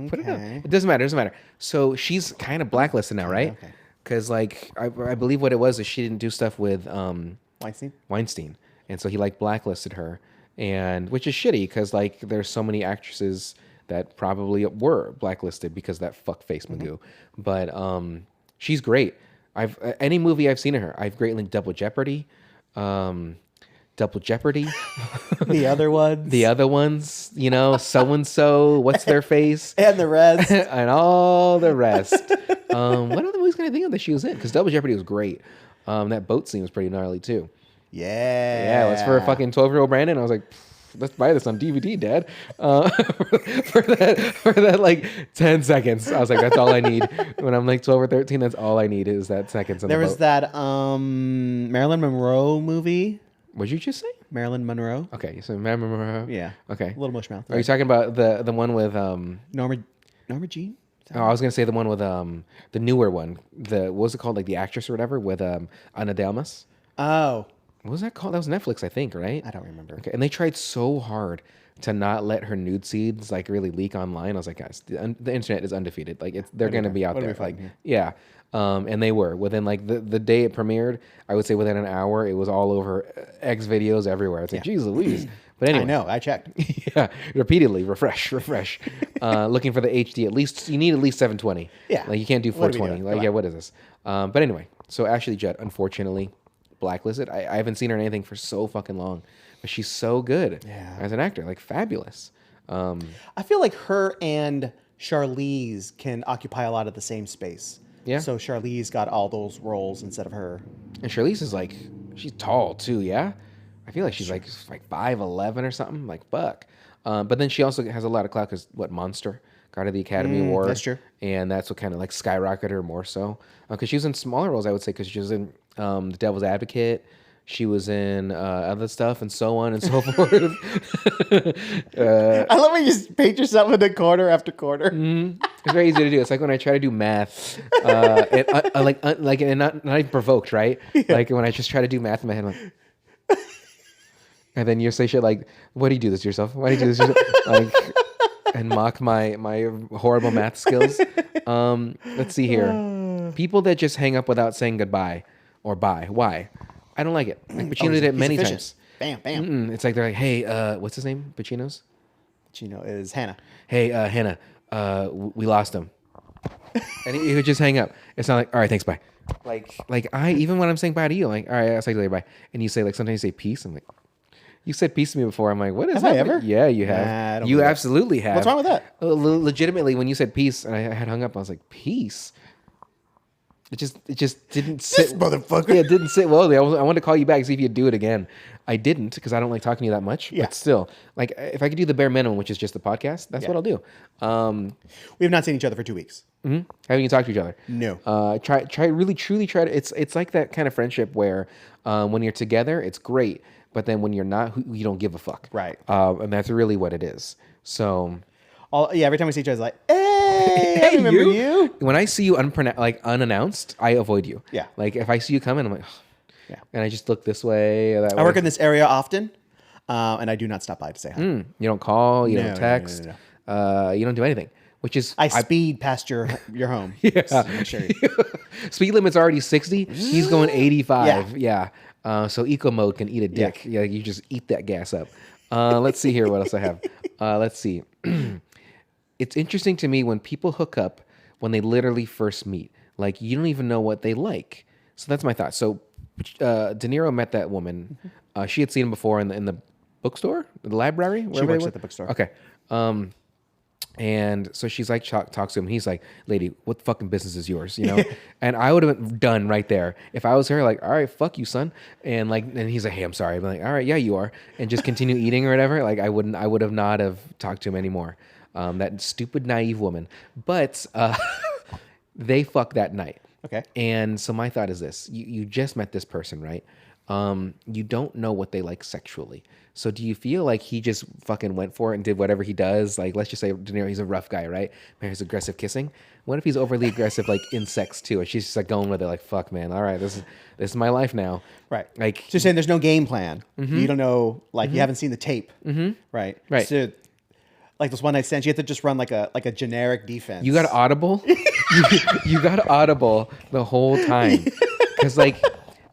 Put it up. It doesn't matter. So she's kind of blacklisted now, right? Okay. Because like I believe what it was is she didn't do stuff with Weinstein, and so he like blacklisted her, and which is shitty because like there's so many actresses that probably were blacklisted because of that fuckface Magoo. But she's great. Any movie I've seen of her, I've greatly Double Jeopardy. The other ones, so-and-so, what's their face? And the rest. And all the rest. What other movies can I think of that she was in? Because Double Jeopardy was great. That boat scene was pretty gnarly too. Yeah. Yeah, it was for a fucking 12-year-old Brandon. I was like, let's buy this on DVD, Dad. For that like 10 seconds. I was like, that's all I need. When I'm like 12 or 13, that's all I need is that seconds on the boat. There was that Marilyn Monroe movie. What'd you just say? Marilyn Monroe. Okay, so Marilyn Monroe. Yeah. Okay. A little mushmouth. Are you talking about the one with Norma Jean? Oh, I was gonna say the one with the newer one. What was it called? Like the actress or whatever with Ana de Armas. Oh. What was that called? That was Netflix, I think, right? I don't remember. Okay, and they tried so hard to not let her nude scenes like really leak online. I was like, guys, the internet is undefeated. Like they're gonna be out there. Like, yeah. And they were within like the day it premiered. I would say within an hour, it was all over X videos everywhere. It's like, geez Louise. But anyway, I know. I checked. Yeah, repeatedly refresh. Looking for the HD. At least you need at least 720. Yeah, like you can't do 420. Like yeah, what is this? But anyway, so Ashley Judd, unfortunately, blacklisted. I haven't seen her in anything for so fucking long, but she's so good as an actor, like fabulous. I feel like her and Charlize can occupy a lot of the same space. Yeah. So Charlize got all those roles instead of her. And Charlize is like, she's tall too, yeah? I feel like she's like 5'11" or something, like fuck. But then she also has a lot of clout because Monster got her the Academy Award. That's true. And that's what kind of like skyrocketed her more so. Because she was in smaller roles, I would say, because she was in The Devil's Advocate. She was in other stuff and so on and so forth. I love when you just paint yourself in the corner after corner. It's very easy to do. It's like when I try to do math, and not even provoked, right? Yeah. Like when I just try to do math in my head, I'm like, and then you say shit like, "Why do you do this to yourself? Why do you do this to yourself?" Like, and mock my horrible math skills. Let's see here. People that just hang up without saying goodbye or bye. Why? I don't like it. Like Pacino did it many times. Bam, bam. It's like they're like, "Hey, what's his name? Pacino's." Pacino is Hannah. Hey, Hannah. We lost him. And he would just hang up. It's not like, all right, thanks, bye. Like even when I'm saying bye to you, like, all right, I'll say later, bye. And you say, like, sometimes you say peace. I'm like, you said peace to me before. I'm like, what is that? Have I ever? Yeah, you have. Nah, I don't you believe absolutely have. What's wrong with that? Legitimately, when you said peace and I had hung up, I was like, peace? It just didn't sit. This motherfucker. Yeah, it didn't sit well. I wanted to call you back, see if you'd do it again. I didn't because I don't like talking to you that much. Yeah. But still, like if I could do the bare minimum, which is just the podcast, that's what I'll do. We have not seen each other for 2 weeks. Haven't you talked to each other? No. Really, truly try to. It's like that kind of friendship where when you're together, it's great, but then when you're not, you don't give a fuck. Right. And that's really what it is. So. Every time we see each other, it's like, hey, I remember you. When I see you unannounced, I avoid you. Yeah. Like if I see you coming, I'm like, yeah. And I just look this way or that way. I work in this area often, and I do not stop by to say hi. You don't call, you don't No, text, you don't do anything, which is I speed past your home. Yeah. So make sure Speed limit's already 60. He's going 85. Yeah. So eco mode can eat a dick. Yeah. You just eat that gas up. Let's see here. What else I have? Let's see. It's interesting to me when people hook up when they literally first meet. Like you don't even know what they like. So that's my thought. So De Niro met that woman. She had seen him before in the bookstore, the library. She works at the bookstore. Okay. And so she's like talks to him. And he's like, "Lady, what fucking business is yours?" You know. And I would have been done right there if I was her. Like, "All right, fuck you, son." And he's like, "Hey, I'm sorry." I'm like, "All right, yeah, you are," and just continue eating or whatever. Like, I would have not have talked to him anymore. That stupid naive woman. But they fuck that night. Okay. And so my thought is this: you just met this person, right? You don't know what they like sexually. So do you feel like he just fucking went for it and did whatever he does? Like, let's just say De Niro, he's a rough guy, right? Man, he's aggressive kissing. What if he's overly aggressive, like in sex too? And she's just like going with it, like, fuck, man. All right, this is my life now. Right. Like, so you're saying there's no game plan. You don't know, like you haven't seen the tape. Right. Right. So like this one night stands, you have to just run like a generic defense. you got audible. you got audible the whole time. Because like,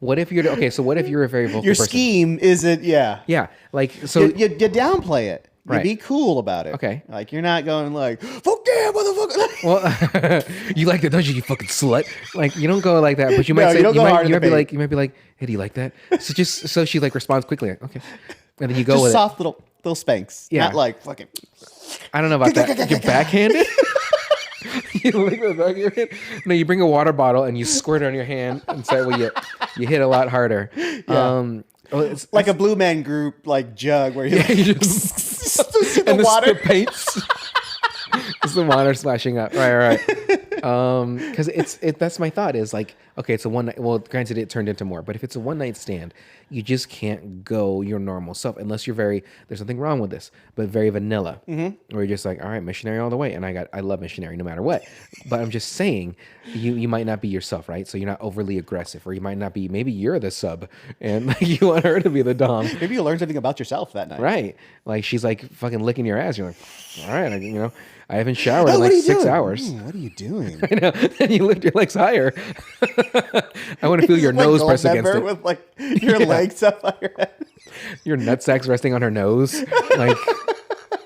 what if you're a very vocal Your person? scheme isn't, Yeah. Like, so you downplay it. You Right. be cool about it. Okay. Like you're not going like, fuck yeah, motherfucker. well, you like that, don't you, you fucking slut? Like, you don't go like that, but you might No, say, you don't go hard in the you might be like, hey, do you like that? So she like responds quickly, like, okay. And then you go Just with soft little spanks. Yeah. Not like fucking. it. I don't know about that. Get backhanded? You lick the back of your hand? No, you bring a water bottle and you squirt it on your hand, and so you hit a lot harder. It's Like a Blue Man Group like jug where you you just the water. The paints. It's the water splashing up. Right. Because that's my thought is like, okay, it's a one night. Well, granted, it turned into more, but if it's a one night stand, you just can't go your normal self unless you're there's nothing wrong with this, but very vanilla. Where you're just like, all right, missionary all the way, and I love missionary no matter what. But I'm just saying, you might not be yourself, right? So you're not overly aggressive, or you might not be. Maybe you're the sub, and like, you want her to be the dom. Maybe you learn something about yourself that night. Right. Like she's like fucking licking your ass. You're like, all right, I haven't showered in like 6 hours. What are you doing? I know. Then you lift your legs higher. I want to feel your nose press against it. With like your legs up on your head. Your nutsack's resting on her nose. Like,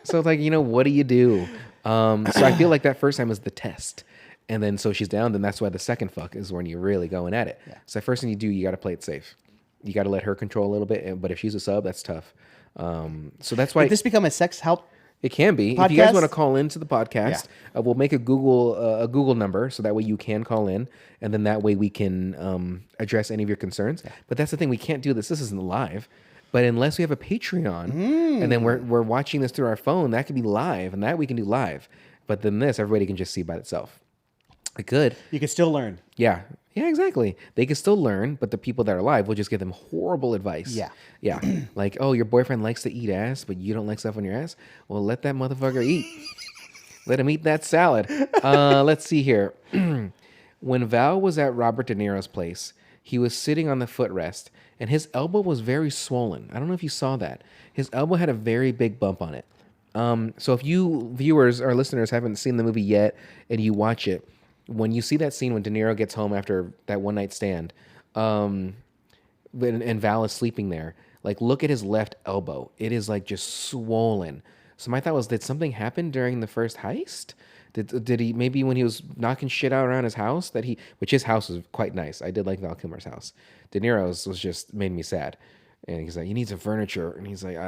so like, what do you do? So I feel like that first time is the test. And then so she's down, then that's why the second fuck is when you're really going at it. Yeah. So the first thing you do, you got to play it safe. You got to let her control a little bit. But if she's a sub, that's tough. So that's why. Did this become a sex help? It can be. Podcast? If you guys want to call into the podcast, we'll make a Google number so that way you can call in, and then that way we can address any of your concerns. Yeah. But that's the thing, we can't do this. This isn't live. But unless we have a Patreon, and then we're watching this through our phone, that could be live, and that we can do live. But then this, everybody can just see by itself. It could. You can still learn. Yeah, exactly. They can still learn, but the people that are live will just give them horrible advice. Yeah. Like, oh, your boyfriend likes to eat ass, but you don't like stuff on your ass? Well, let that motherfucker eat. Let him eat that salad. Let's see here. When Val was at Robert De Niro's place, he was sitting on the footrest, and his elbow was very swollen. I don't know if you saw that. His elbow had a very big bump on it. So if you viewers or listeners haven't seen the movie yet, and you watch it, when you see that scene when De Niro gets home after that one night stand, and Val is sleeping there, like, look at his left elbow. It is like just swollen. So my thought was, did something happen during the first heist? Did he, maybe when he was knocking shit out around his house, which his house was quite nice. I did like Val Kilmer's house. De Niro's was just made me sad. And he's like, you need some furniture. And he's like,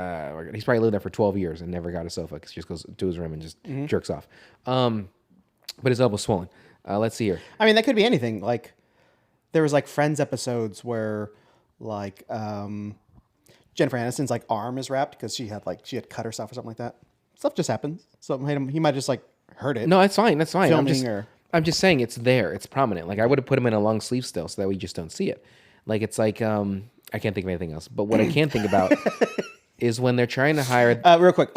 he's probably lived there for 12 years and never got a sofa because he just goes to his room and just jerks off. But his elbow's swollen. Let's see here. I mean, that could be anything. Like, there was like Friends episodes where like Jennifer Aniston's like arm is wrapped because she had cut herself or something like that. Stuff just happens. So he might just like hurt it. No, that's fine. That's fine. Filming I'm just saying it's there. It's prominent. Like I would have put him in a long sleeve still so that we just don't see it. Like it's like I can't think of anything else. But what I can think about is when they're trying to hire. Real quick,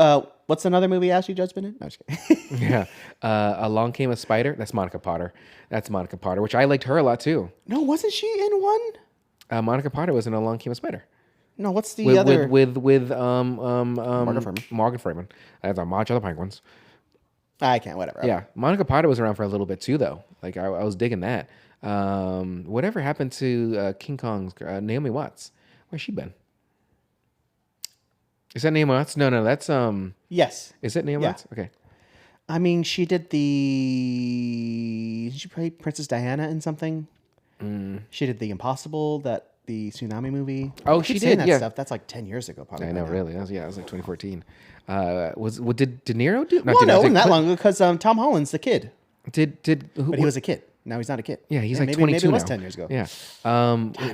what's another movie Ashley Judd's been in? No, just kidding. Yeah, Along Came a Spider. That's Monica Potter. That's Monica Potter, which I liked her a lot too. No, wasn't she in one? Monica Potter was in Along Came a Spider. No, what's the other? With Morgan Freeman. That's a March of the Penguins. I can't. Whatever. Yeah, Monica Potter was around for a little bit too, though. Like I was digging that. Whatever happened to King Kong's Naomi Watts? Where's she been? Is that Naomi Watts? No, that's Yes. Is it Naomi Watts? Okay. I mean, she did Did she play Princess Diana in something? She did The Impossible, the tsunami movie. Oh, she did. Yeah, stuff. That's like 10 years ago, probably. I know, really. It was like 2014. Did De Niro do? No, it wasn't that long ago because Tom Holland's the kid. But he was a kid. Now he's not a kid. Yeah, he's like maybe, 22 maybe it was now. 10 years ago. Yeah.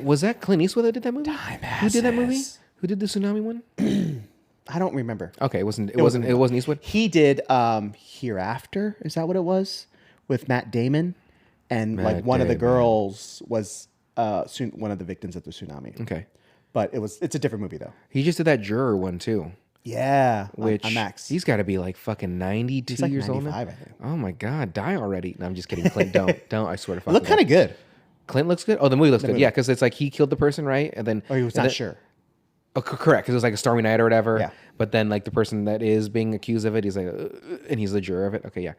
Was that Clint Eastwood that did that movie? Who did that movie? Who did the tsunami one? I don't remember. Okay, it wasn't Eastwood. He did Hereafter. Is that what it was? With Matt Damon, and one of the girls was one of the victims of the tsunami. Okay, but it's a different movie though. He just did that Juror one too. Yeah, which on Max. He's got to be like fucking 92 he's like years old now. I think. Oh my god, die already! No, I'm just kidding. Clint, don't! I swear to fuck. Look kind of good. Clint looks good. Oh, the movie looks good. Yeah, because it's like he killed the person, right? And then he was not sure. Oh, correct, because it was like a stormy night or whatever. Yeah. But then, like the person that is being accused of it, he's like, and he's the juror of it. Okay, yeah.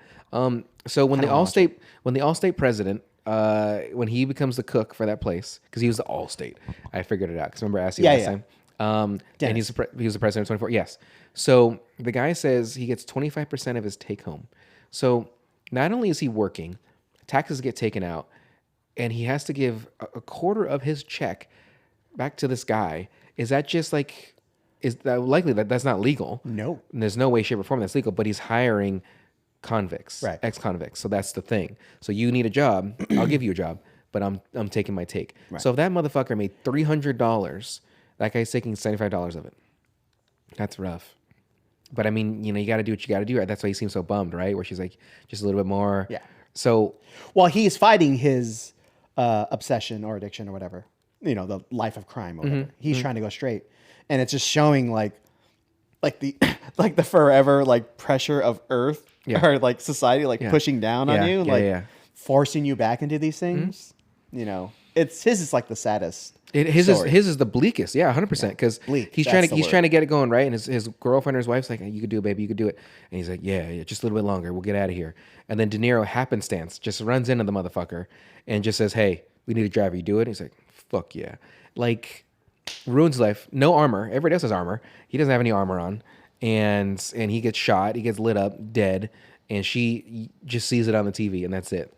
So when the Allstate president, when he becomes the cook for that place, because he was the Allstate, I figured it out. Because remember I asked you last time. And he was the president of 24. Yes. So the guy says he gets 25% of his take home. So not only is he working, taxes get taken out, and he has to give a quarter of his check back to this guy. Is that just like, is that likely that's not legal? No. And there's no way, shape, or form that's legal, but he's hiring convicts, right? Ex-convicts. So that's the thing. So you need a job, I'll give you a job, but I'm taking my take. Right. So if that motherfucker made $300, that guy's taking $75 of it. That's rough. But I mean, you got to do what you got to do. Right? That's why he seems so bummed, right? Where she's like, just a little bit more. Yeah. So, well, he's fighting his obsession or addiction or whatever. The life of crime or whatever. He's trying to go straight. And it's just showing like the forever like pressure of Earth or like society pushing down on you, forcing you back into these things. His is like the saddest. His is the bleakest. Yeah, 100%. Because he's trying to get it going, right? And his girlfriend or his wife's like, hey, you could do it, baby, you could do it. And he's like, yeah, just a little bit longer. We'll get out of here. And then De Niro happenstance just runs into the motherfucker and just says, hey, we need a driver. You do it? And he's like, fuck yeah. Like, ruins his life. No armor. Everybody else has armor. He doesn't have any armor on. And he gets shot. He gets lit up, dead. And she just sees it on the TV, and that's it.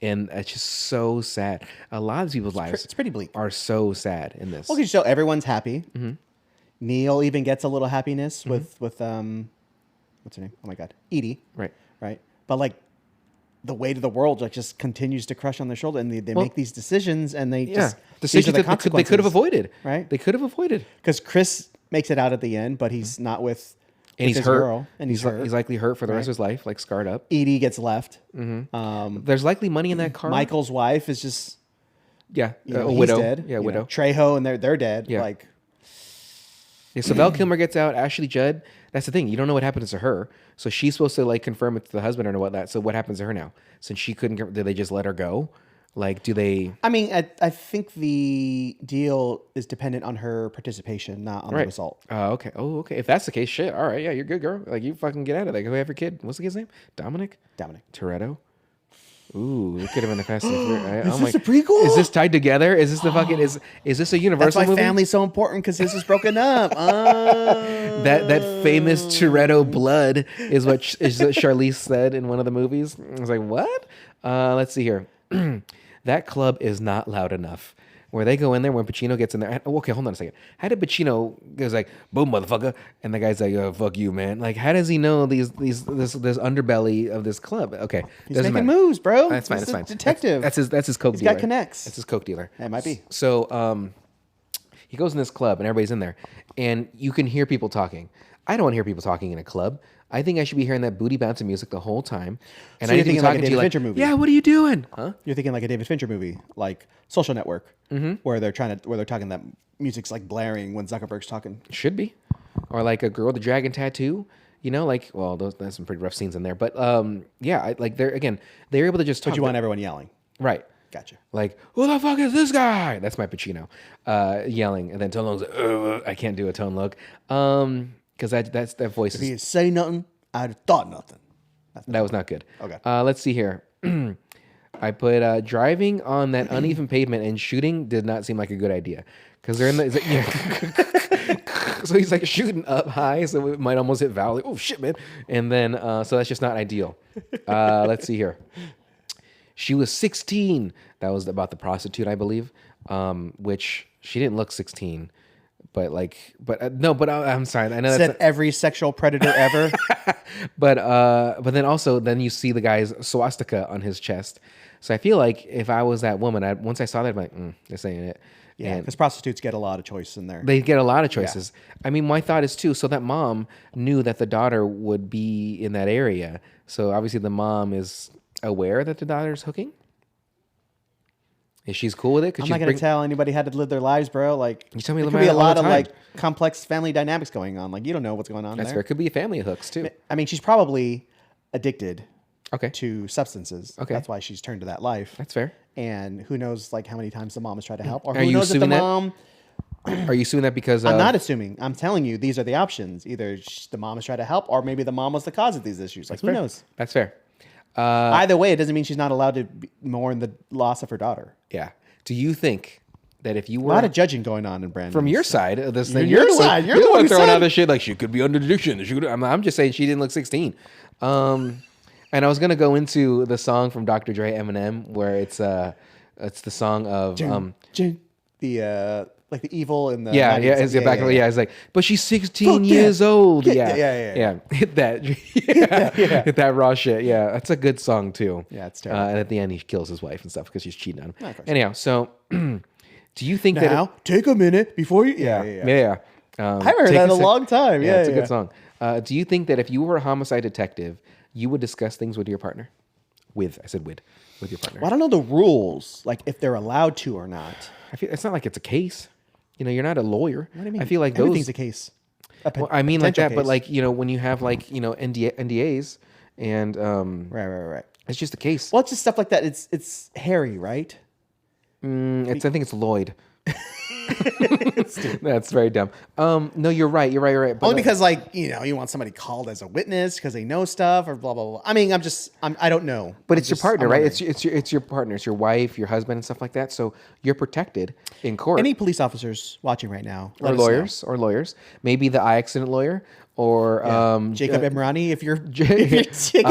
And it's just so sad. A lot of people's lives it's pretty bleak. Are so sad in this. Well, because everyone's happy. Mm-hmm. Neil even gets a little happiness with what's her name? Oh my God, Edie. Right. But like, the weight of the world just continues to crush on their shoulder, and they make these decisions, and they just decisions that they could have avoided. Right? They could have avoided because Chris makes it out at the end, but he's not with. And he's his hurt. Girl, and he's hurt. He's likely hurt for the rest of his life, like scarred up. Edie gets left. Mm-hmm. There's likely money in that car. Michael's wife is just a he's widow. Dead. Yeah, widow. Trejo and they're dead. Yeah. Like, so Val Kilmer gets out. Ashley Judd. That's the thing. You don't know what happens to her. So she's supposed to like confirm it to the husband or whatnot. So what happens to her now? Since she couldn't, did they just let her go? Like, do they? I mean, I think the deal is dependent on her participation, not on the result. Okay. Oh, okay. If that's the case, shit. All right. Yeah, you're good, girl. Like, you fucking get out of there. Go have your kid. What's the kid's name? Dominic. Toretto. Ooh, look at him in the Fast and Furious. Is this a prequel? Is this tied together? Is this the fucking? Is this a Universal movie? That's why movie? family's so important because this is broken up. That famous Toretto blood is what Charlize said in one of the movies. I was like, what? Let's see here. That club is not loud enough. where they go in there when Pacino gets in there. Okay, hold on a second. How did Pacino goes like, boom, motherfucker, and the guy's like, oh, fuck you, man. Like, how does he know this underbelly of this club? Okay, he's making moves, bro. That's fine. He's That's fine. Detective. That's his coke He's dealer. got connects. That's his coke dealer. It might be. So he goes in this club and everybody's in there, and you can hear people talking. I don't want to hear people talking in a club. I think I should be hearing that booty bouncing music the whole time. And So I you're need to be thinking like a talking to David you Fincher movie? Yeah, what are you doing? Huh? You're thinking like a David Fincher movie, like Social Network, where they're talking that music's like blaring when Zuckerberg's talking. Should be. Or like a girl with a dragon tattoo. You know, like, well, there's some pretty rough scenes in there. But yeah, they're able to just talk. But you want everyone yelling. Right. Gotcha. Like, who the fuck is this guy? That's my Pacino yelling. And then Tone Log's like, I can't do a Tone Log. Because that voice If he didn't say nothing, I'd have thought nothing. That was not good. Okay. Let's see here. I put driving on that uneven pavement and shooting did not seem like a good idea. Because they're in the... Yeah. So he's like shooting up high, so it might almost hit Val. Like, oh, shit, man. And then, so that's just not ideal. Let's see here. She was 16. That was about the prostitute, I believe, which she didn't look 16. But I'm sorry. I know Said every sexual predator ever. but then also you see the guy's swastika on his chest. So I feel like if I was that woman, once I saw that, I'm like, this ain't it. Yeah, because prostitutes get a lot of choice in there. They get a lot of choices. Yeah. I mean, my thought is too. So that mom knew that the daughter would be in that area. So obviously the mom is aware that the daughter's hooking. Is she's cool with it? I'm not gonna tell anybody how to live their lives, bro. Like, you tell me there could be a lot of like complex family dynamics going on. Like, you don't know what's going on. That's fair. It could be a family of hooks too. I mean, she's probably addicted. Okay. To substances. Okay. That's why she's turned to that life. That's fair. And who knows, like, how many times the mom has tried to help, or Are who you knows if the mom. Are you assuming that because I'm not assuming. I'm telling you, these are the options. Either the mom has tried to help, or maybe the mom was the cause of these issues. Like, who knows? That's fair. Either way, it doesn't mean she's not allowed to mourn the loss of her daughter. Yeah. Do you think that if you were a lot of judging going on in Brenden from your side of this thing, you're the one throwing out this shit like she could be under addiction. I'm just saying she didn't look 16. And I was gonna go into the song from Dr. Dre, Eminem, where it's the song of the like the evil in the 90s. It's like, but she's 16 years old. Yeah. Hit that, hit that raw shit. Yeah, that's a good song too. Yeah, it's terrible. And at the end, he kills his wife and stuff because she's cheating on him. Anyhow, so do you think take a minute before you? Yeah. I haven't heard that in a long time. Yeah, it's a good song. Do you think that if you were a homicide detective, you would discuss things with your partner? With your partner. Well, I don't know the rules, like if they're allowed to or not. I feel it's not like it's a case. You know, you're not a lawyer. What do you mean? I feel like everything's a case. Well, I mean like that, case. But like, you know, when you have like, you know, NDAs and right. It's just a case. Well, it's just stuff like that. It's Harry, right? I think it's Lloyd. That's very dumb. No, you're right. But only because, like, you know, you want somebody called as a witness because they know stuff or blah blah blah. I mean, I don't know. But it's your partner, right? It's your partner. It's your wife, your husband, and stuff like that. So you're protected in court. Any police officers watching right now, or lawyers, maybe the eye accident lawyer, or Jacob Emrani, if you're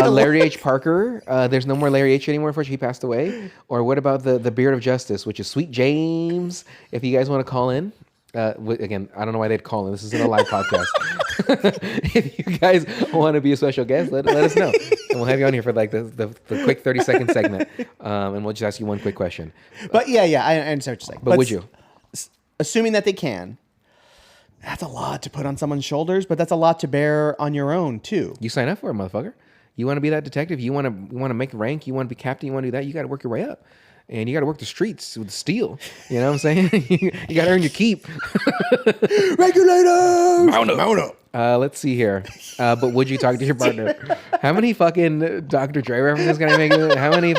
Larry H. Parker. There's no more Larry H. anymore. Unfortunately, he passed away. Or what about the Beard of Justice, which is Sweet James? If you guys want to call in, again, I don't know why they'd call in. This isn't a live podcast. If you guys want to be a special guest, let us know, and we'll have you on here for like the quick 30-second segment, and we'll just ask you one quick question. But I understand what you're saying. But would you, assuming that they can? That's a lot to put on someone's shoulders, but that's a lot to bear on your own too. You sign up for it, motherfucker. You want to be that detective. You want to make rank. You want to be captain. You want to do that. You got to work your way up, and you got to work the streets with steel. You know what I'm saying? You got to earn your keep. Regulators, mount up. Let's see here. But would you talk to your partner? How many fucking Dr. Dre references can I make? How many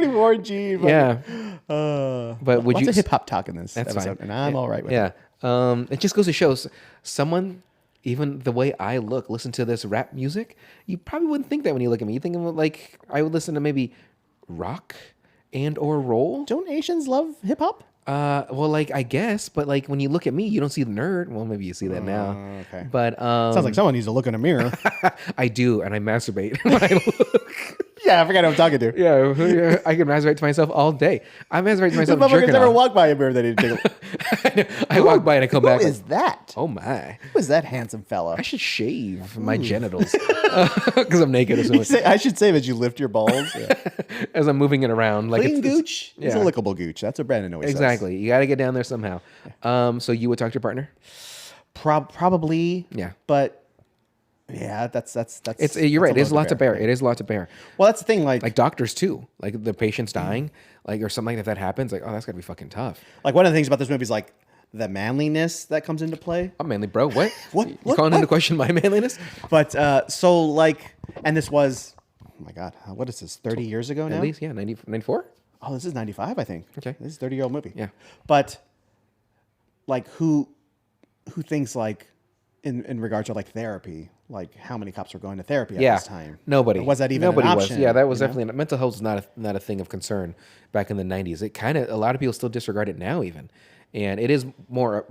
Warren G? Yeah. But would lots of hip hop talk in this episode, fine. And I'm all right with it. It just goes to show someone, even the way I listen to this rap music, you probably wouldn't think that when you look at me. You think like I would listen to maybe rock and or roll. Don't Asians love hip hop? Well, like I guess, but like when you look at me, you don't see the nerd. Well, maybe you see that now. Okay. But sounds like someone needs to look in a mirror. I do, and I masturbate when I look. Yeah, I forgot who I'm talking to. Yeah, I can masturbate to myself all day. I masturbate to This myself. motherfucker's Jerking never off. walked by a mirror that he didn't take I walk by and I come back. Who like, is that? oh my! Who is that handsome fella? I should shave my genitals because I'm naked. I should say as you lift your balls. Yeah. As I'm moving it around, like Clean gooch. It's a yeah. lickable gooch. That's what Brandon always says. Exactly. You got to get down there somehow. So you would talk to your partner? Probably. Yeah. But yeah, that's. It's you're right. It is a lot to bear. Yeah. It is a lot to bear. Well, that's the thing. Like doctors too. Like the patient's dying, like or something like that happens. Like, oh, that's gotta be fucking tough. Like one of the things about this movie is like the manliness that comes into play. I'm manly, bro. What? What? You calling into question my manliness? But so like, and this was, oh my God, what is this? 30 years ago now? At least, yeah, 94. Oh, this is 95, I think. Okay. This is a 30-year-old movie. Yeah. But like who thinks like in regards to like therapy, like how many cops were going to therapy at this time? Nobody. Or was that even Nobody an was. option? Yeah, that was you know? definitely mental health was not a thing of concern back in the 90s. It kind of a lot of people still disregard it now even, and it is more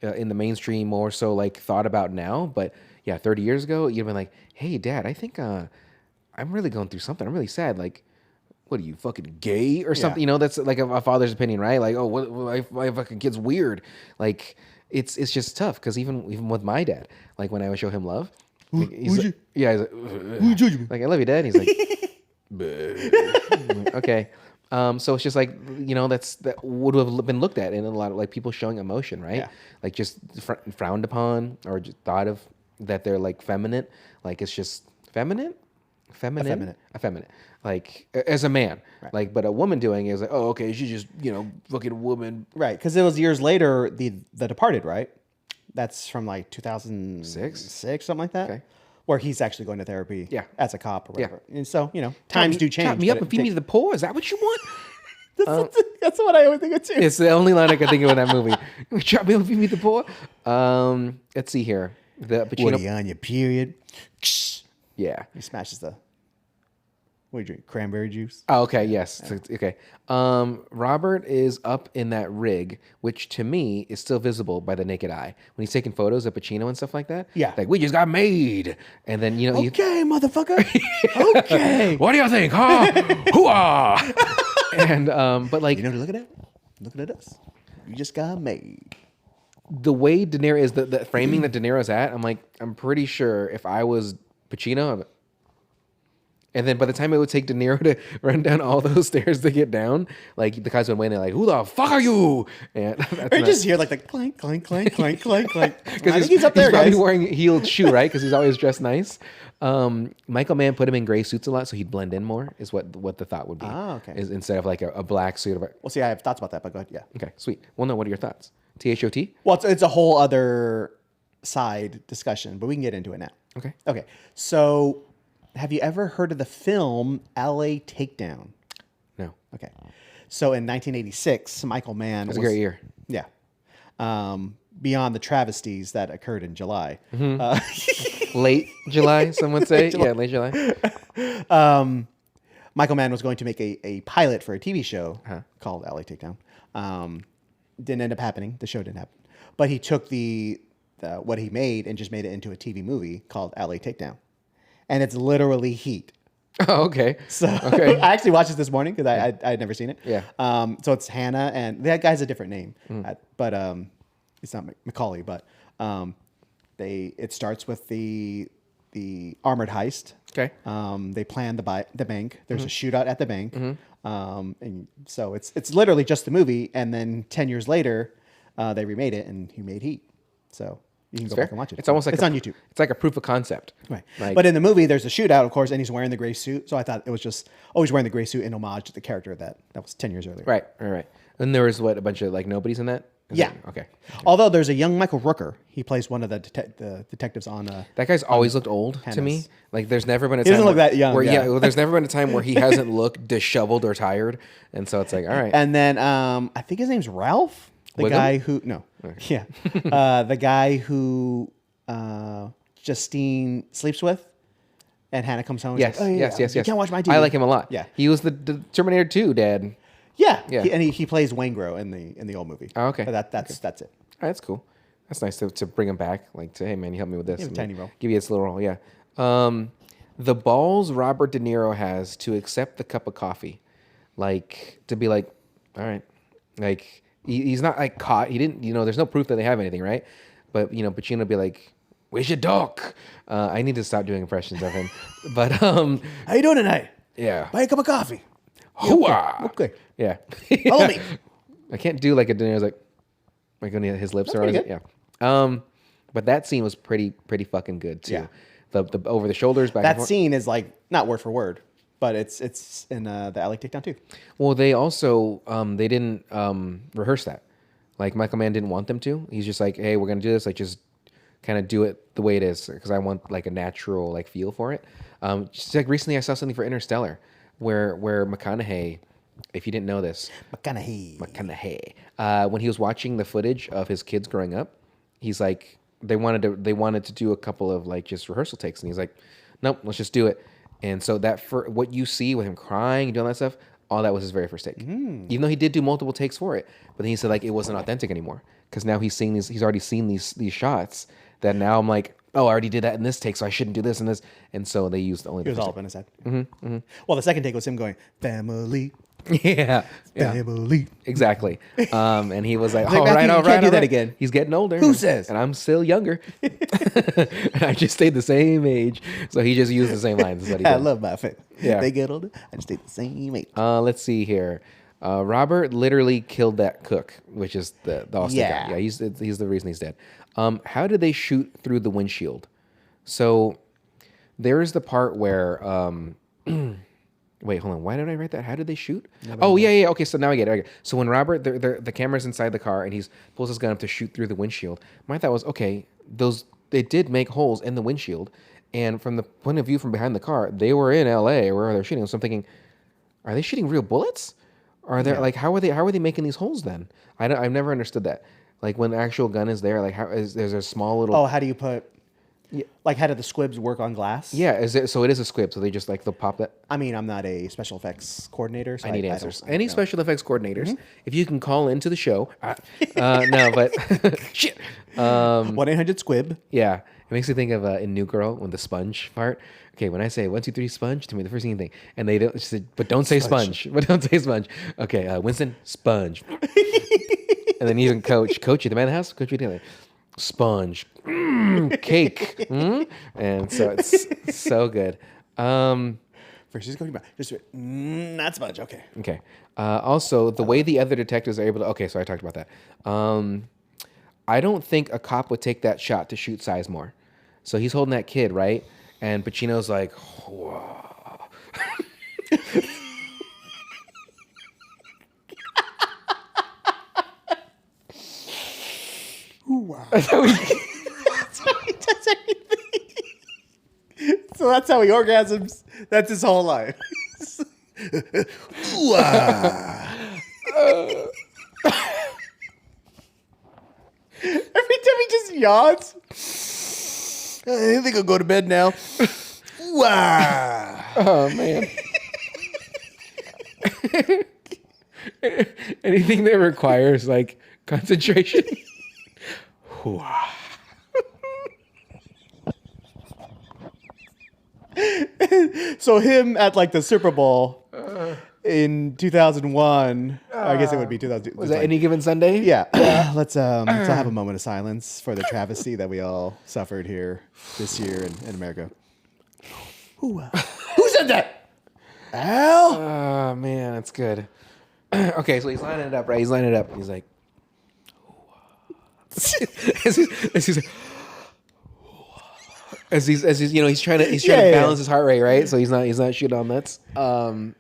in the mainstream, more so like thought about now. But yeah, 30 years ago, you'd been like, hey, Dad, I think I'm really going through something. I'm really sad. Like, what are you, fucking gay or something? Yeah. You know, that's like a father's opinion, right? Like, oh, my fucking kid's weird. Like, it's just tough because even with my dad, like when I would show him love, like, he's like, yeah, he's like, like, I love you, Dad. And he's like, okay. So it's just like, you know, that would have been looked at in a lot of like people showing emotion, right? Yeah. Like just frowned upon or just thought of that they're like feminine. Like it's just feminine. Effeminate. Like as a man, Right. like, but a woman doing it is like, oh, okay, she's just, you know, fucking woman. Right, because it was years later, The Departed, right? That's from like 2006, something like that. Okay. Where he's actually going to therapy Yeah. as a cop or Yeah. whatever. And so, you know, times do change. Chop me but up and feed me to the poor. Is that what you want? That's what I always think of too. It's the only line I can think of in that movie. Chop me up and feed me to the poor. Let's see here. The What are Pacino. you on your period? Yeah. He smashes the, what do you drink? Cranberry juice? Oh, okay. Yes. Okay. Robert is up in that rig, which to me is still visible by the naked eye when he's taking photos of Pacino and stuff like that. Yeah. Like we just got made, and then you know. Okay, motherfucker. Okay. What do you think? Huh? Hoo-ah! And but like You know, look at that. Look at us. You just got made. the way De Niro is, the framing that De Niro's at, I'm like, I'm pretty sure if I was Pacino, and then by the time it would take De Niro to run down all those stairs to get down, like the guys would wait and they're like, who the fuck are you? And Or you just hear like the clank, clank, clank, clank, clank, clank. I because think he's up there, he's probably guys. wearing a heeled shoe, right? Because he's always dressed nice. Michael Mann put him in gray suits a lot, so he'd blend in more. Is what the thought would be. Ah, okay. Is instead of like a black suit. Well, see, I have thoughts about that, but go ahead. Yeah. Okay, sweet. Well, no. What are your thoughts? THOT? Well, it's a whole other side discussion, but we can get into it now. Okay. Okay. So, have you ever heard of the film L.A. Takedown? No. Okay. So, in 1986, Michael Mann It's a great year. Yeah. Beyond the travesties that occurred in July. Late July, some would say. Yeah, late July. Michael Mann was going to make a pilot for a TV show called L.A. Takedown. Didn't end up happening. The show didn't happen. But he took the what he made and just made it into a TV movie called L.A. Takedown. And it's literally Heat. Oh, okay. So Okay. I actually watched this morning because I had never seen it. Yeah. So it's Hannah, and that guy's a different name, but it's not Macaulay. But it starts with the armored heist. Okay. They plan the bank. There's a shootout at the bank, and so it's literally just the movie. And then 10 years later, they remade it, and he made Heat. So you can go Fair. back and watch it. It's almost like it's on YouTube. It's like a proof of concept. Right. Like, But in the movie, there's a shootout, of course, and he's wearing the gray suit. So I thought it was just always wearing the gray suit in homage to the character that was 10 years earlier. right. And there was a bunch of like nobodies in that? Yeah. Okay. Although there's a young Michael Rooker. He plays one of the detectives on. That guy's always looked old to me. Hannah's. Like there's never been a He time doesn't look that young, where yeah. well, there's never been a time where he hasn't looked disheveled or tired. And so it's like, all right. And then I think his name's Ralph. The Wiggum? guy who yeah, the guy who Justine sleeps with, and Hannah comes home. And Yes, is like, oh, yeah, yes. You can't watch my TV. I like him a lot. Yeah. He was the Terminator 2 dad. Yeah, Yeah. and he plays Waingro in the old movie. Oh, okay. But that's it. All right, that's cool. That's nice to bring him back. Like, say, hey man, you help me with this. Give him a And tiny role. Give you this little role, yeah. the balls Robert De Niro has to accept the cup of coffee, like to be like, all right, like he's not like caught. He didn't, there's no proof that they have anything, right? But Pacino be like, "Where's your dog?" I need to stop doing impressions of him. But How you doing tonight? yeah, Buy a cup of coffee. Hooah! Okay. Yeah, Follow me. I can't do like a De Niro's like on his lips are pretty yeah. But that scene was pretty fucking good too. Yeah. The over the shoulders back. and That forth. scene is like not word for word, but it's in the LA Takedown too. Well, they also they didn't rehearse that. Like Michael Mann didn't want them to. He's just like, hey, we're gonna do this. Like, just kind of do it the way it is because I want like a natural like feel for it. Just like recently, I saw something for Interstellar where McConaughey, if you didn't know this, McConaughey, when he was watching the footage of his kids growing up, he's like, they wanted to do a couple of like just rehearsal takes, and he's like, nope, let's just do it. And so that for what you see with him crying and doing that stuff, all that was his very first take. Even though he did do multiple takes for it, but then he said like it wasn't authentic anymore because now he's already seen these shots that now I'm like, oh, I already did that in this take, so I shouldn't do this and this. And so they used only. It was all up in his head. Well, the second take was him going family. Yeah, Family. exactly. And he was like, Like, all Matthew, right, you all can't right, do all that right. again. He's getting older. Who says? And I'm still younger. And I just stayed the same age. So he just used the same lines. Is what he I did. love my family. Yeah. They get older. I just stay the same age. Let's see here. Robert literally killed that cook, which is the Austin Yeah. guy. Yeah, he's the reason he's dead. How did they shoot through the windshield? So there is the part where wait, hold on. Why did I write that? How did they shoot? Yeah. Okay, so now I get it. So when Robert, the camera's inside the car and he pulls his gun up to shoot through the windshield, my thought was, okay, they did make holes in the windshield, and from the point of view from behind the car, they were in L.A. where they're shooting. So I'm thinking, are they shooting real bullets? Are they like how are they making these holes then? I've never understood that. Like when the actual gun is there, like there's a small little. Oh, how do you put? Yeah. Like how do the squibs work on glass? Yeah, so it is a squib. So they just like they'll pop that. I mean, I'm not a special effects coordinator, so I need answers. I don't Any know. special effects coordinators, if you can call into the show. No, but shit. 1-800-SQUIB. Yeah, it makes me think of in New Girl when the sponge part. Okay, when I say 1, 2, 3 sponge, to me the first thing you think, and they don't. She said, but don't say sponge. But don't say sponge. Okay, Winston, sponge. And then even Coach, you the man of the house, Coach, you the other. Sponge, cake, and so it's so good. First, just going back. Just not sponge. Okay. Okay. Also, the way the other detectives are able to. Okay, so I talked about that. I don't think a cop would take that shot to shoot Sizemore. So he's holding that kid, right? And Pacino's like, whoa. Wow. That's how he does everything. So that's how he orgasms. That's his whole life. Every time he just yawns. I think I'll go to bed now. Wow. Oh, man. Anything that requires, like, concentration. So him at like the Super Bowl in 2001. I guess it would be 2000. Was that Any Given Sunday? Yeah. Let's all have a moment of silence for the travesty that we all suffered here this year in America. Who said that? Al? Oh, man, that's good. Okay, so he's lining it up, right? He's lining it up. He's like, as he's he's trying to balance his heart rate, right? So he's not shooting on nuts. God,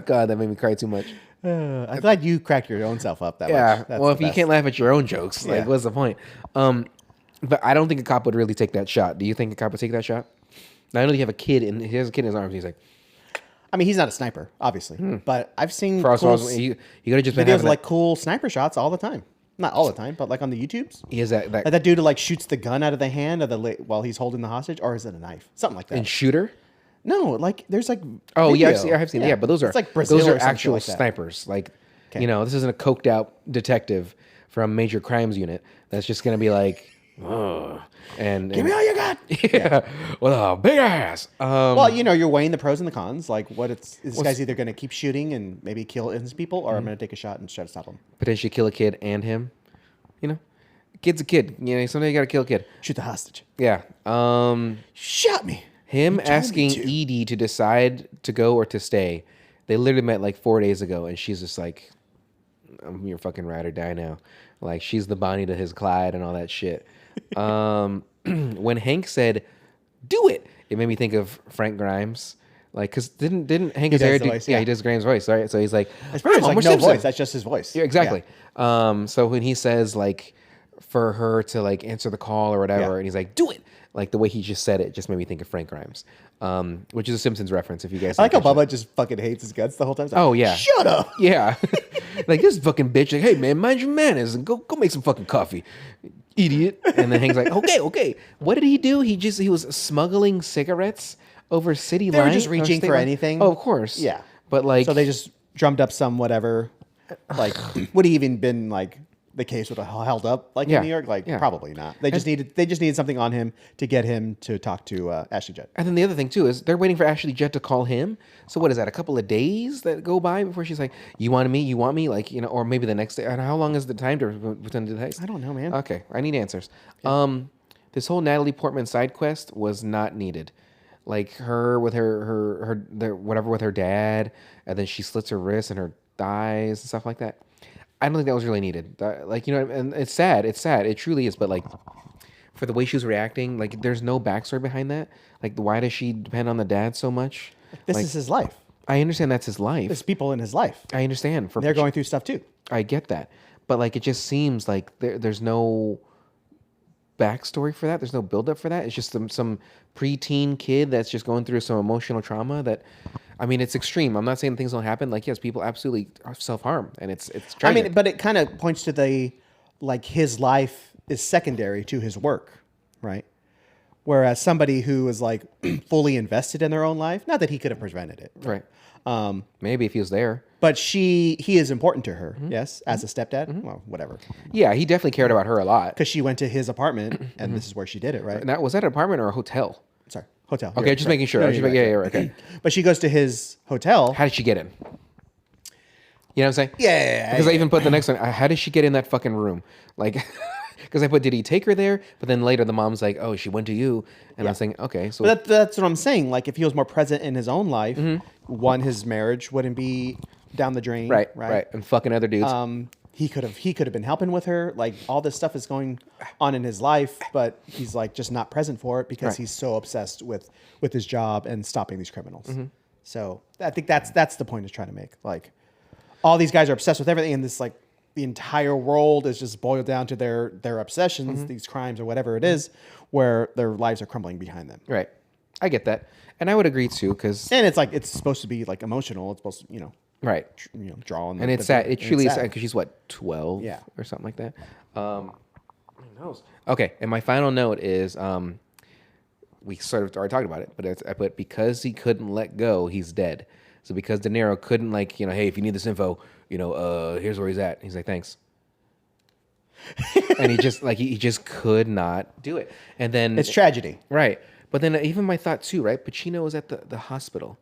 that made me cry too much. I'm glad you cracked your own self up that much. Yeah. That's Well, the if you best. can't laugh at your own jokes, like, Yeah. what's the point? But I don't think a cop would really take that shot. Do you think a cop would take that shot? Now, I know he has a kid in his arms. He's like, I mean, he's not a sniper, obviously, but I've seen Frost, cool you could have just been videos having of like cool sniper shots all the time. Not all the time, but like on the YouTubes. he has that Like that dude who like shoots the gun out of the hand of while he's holding the hostage, or is it a knife? Something like that. and shooter. No, like there's like Oh yeah, video. I have seen. Yeah, but those are it's like Brazil those or are something actual like that. snipers. Like, Okay. this isn't a coked out detective from Major Crimes Unit that's just gonna be like, And Give me all you got. yeah, with a big ass. Well, you're weighing the pros and the cons. Like, this guy's either going to keep shooting and maybe kill innocent people, or I'm going to take a shot and try to stop him. Potentially kill a kid and him. Kid's a kid. Someday you got to kill a kid. Shoot the hostage. Yeah. Shot me. Him asking Edie to decide to go or to stay. They literally met like 4 days ago, and she's just like, I'm your fucking ride or die now. Like, she's the Bonnie to his Clyde and all that shit. When Hank said, do it made me think of Frank Grimes. Like, because didn't Hank Azaria do... voice, yeah, he does Grimes' voice, right? So he's like... It's pretty much like no voice. That's just his voice. Yeah, exactly. Yeah. So when he says, like, for her to, like, answer the call or whatever, and he's like, do it! Like, the way he just said it just made me think of Frank Grimes, which is a Simpsons reference, if you guys... I like how Bubba just fucking hates his guts the whole time. Like, oh, yeah. Shut up! Yeah. Like, this fucking bitch, like, hey, man, mind your manners and go make some fucking coffee, idiot. And then Hank's like, okay. What did he do? He was smuggling cigarettes over city lines? They were just reaching for anything. Oh, of course. Yeah. But, like... So they just drummed up some whatever. Like, would he even been, like... the case would have held up like in New York? Like, probably not. They just needed something on him to get him to talk to Ashley Judd. And then the other thing too is they're waiting for Ashley Judd to call him. So what is that? A couple of days that go by before she's like, "You want me?" Like, or maybe the next day. And how long is the time to pretend to text? I don't know, man. Okay, I need answers. Yeah. This whole Natalie Portman side quest was not needed. Like her with her whatever with her dad, and then she slits her wrists and her thighs and stuff like that. I don't think that was really needed. And it's sad. It's sad. It truly is. But like, for the way she was reacting, like, there's no backstory behind that. Like, why does she depend on the dad so much? This is his life. I understand that's his life. There's people in his life. I understand. They're going through stuff too. I get that. But like, it just seems like there's no backstory for that. There's no buildup for that. It's just some preteen kid that's just going through some emotional trauma that... I mean, it's extreme. I'm not saying things don't happen. Like, yes, people absolutely self-harm, and it's tragic. I mean, but it kind of points to his life is secondary to his work, right? Whereas somebody who is like fully invested in their own life, not that he could have prevented it, right? Maybe if he was there, but he is important to her, yes, as a stepdad. Well, whatever. Yeah, he definitely cared about her a lot because she went to his apartment, and this is where she did it, right? Now, was that an apartment or a hotel? Sorry, hotel. Okay, just making sure. No, right. Okay. But she goes to his hotel. How did she get in? You know what I'm saying? Yeah. Because I even put the next one. How did she get in that fucking room? Like, because I put, did he take her there? But then later the mom's like, oh, she went to you. And I was saying, okay. So that's what I'm saying. Like, if he was more present in his own life, his marriage wouldn't be down the drain. Right. And fucking other dudes. He could have been helping with her. Like, all this stuff is going on in his life, but he's like just not present for it because he's so obsessed with his job and stopping these criminals. So I think that's the point he's trying to make. Like, all these guys are obsessed with everything, and this, like, the entire world is just boiled down to their obsessions, these crimes or whatever it is, where their lives are crumbling behind them. Right. I get that, and I would agree too, because it's like it's supposed to be like emotional. It's supposed to, right. Draw on. And it's sad. It truly is sad because she's what, 12, or something like that. Who knows? Okay, and my final note is we sort of already talked about it, but I put because he couldn't let go, he's dead. So because De Niro couldn't, like, hey, if you need this info, here's where he's at. He's like, thanks. And he just he just could not do it. And then it's tragedy, right? But then even my thought too, right? Pacino was at the hospital.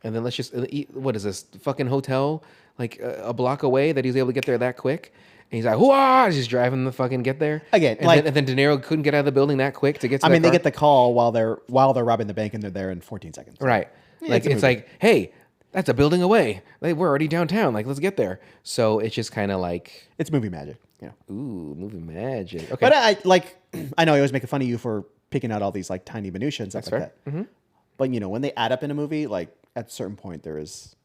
And then let's just, what is this, fucking hotel, like a block away that he was able to get there that quick? And he's like, whoa, he's just driving the fucking get there. Again, and then De Niro couldn't get out of the building that quick to get to they get the call while they're robbing the bank, and they're there in 14 seconds. Right. Yeah, it's like, hey, that's a building away. Like, we're already downtown. Like, let's get there. So it's just kind of like... It's movie magic. Yeah. Ooh, movie magic. Okay. But I know I was making fun of you for picking out all these, like, tiny minutia and stuff that's like fair. that. Mm-hmm. But, when they add up in a movie, like, at a certain point, there is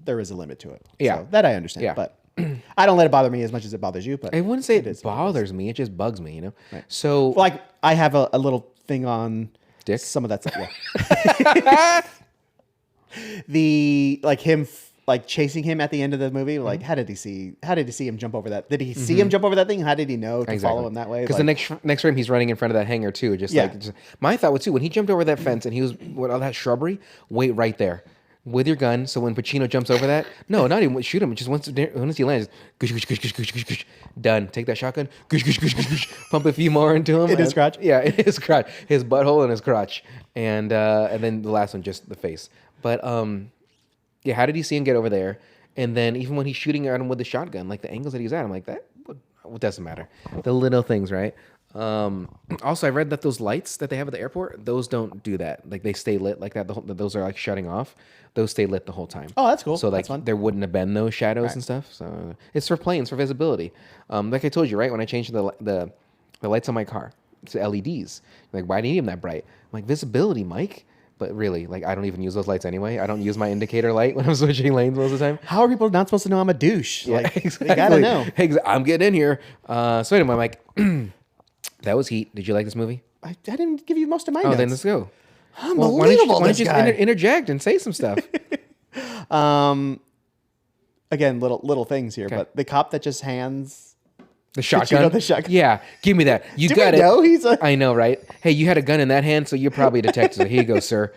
a limit to it. Yeah. So that I understand. Yeah. But I don't let it bother me as much as it bothers you. But I wouldn't say it bothers me. It just bugs me, Right. So... Like, I have a little thing on... Dick? Some of that stuff, yeah. Him chasing him at the end of the movie, like, how did he see him jump over that? Did he see him jump over that thing? How did he know to follow him that way? Because the next frame he's running in front of that hangar too. My thought was too, when he jumped over that fence and he was with all that shrubbery, wait right there. with your gun. So when Pacino jumps over that, no, not even shoot him. Just once he lands, gush, gush, gush, gush, gush, gush, gush, done. Take that shotgun, gush, gush, gush, gush, gush, pump a few more into him. In his crotch? Yeah, in his crotch, his butthole and his crotch, and then the last one just the face. But yeah, how did he see him get over there? And then even when he's shooting at him with the shotgun, like the angles that he's at, I'm like that. What doesn't matter? The little things, right? Also, I read that those lights that they have at the airport, those don't do that. Like they stay lit like that. Those are like shutting off. Those stay lit the whole time. Oh, that's cool. So like that's fun. there wouldn't have been those shadows and stuff. So it's for planes, for visibility. Like I told you, right? When I changed the lights on my car to LEDs, like why do you need them that bright? I'm like visibility, Mike. But really, like I don't even use those lights anyway. I don't use my indicator light when I'm switching lanes most of the time. How are people not supposed to know I'm a douche? Yeah, Like, exactly. they gotta know. I'm getting in here. So anyway, I'm like, that was Heat. Did you like this movie? I didn't give you most of my Oh, notes. then let's go. Unbelievable, why don't this you just guy. interject and say some stuff? Again, little things here, but the cop that just hands The shotgun? the shotgun. Yeah, give me that. You Do got we it. know he's a- I know, right? Hey, you had a gun in that hand, so you're probably a detective. So here you go, sir.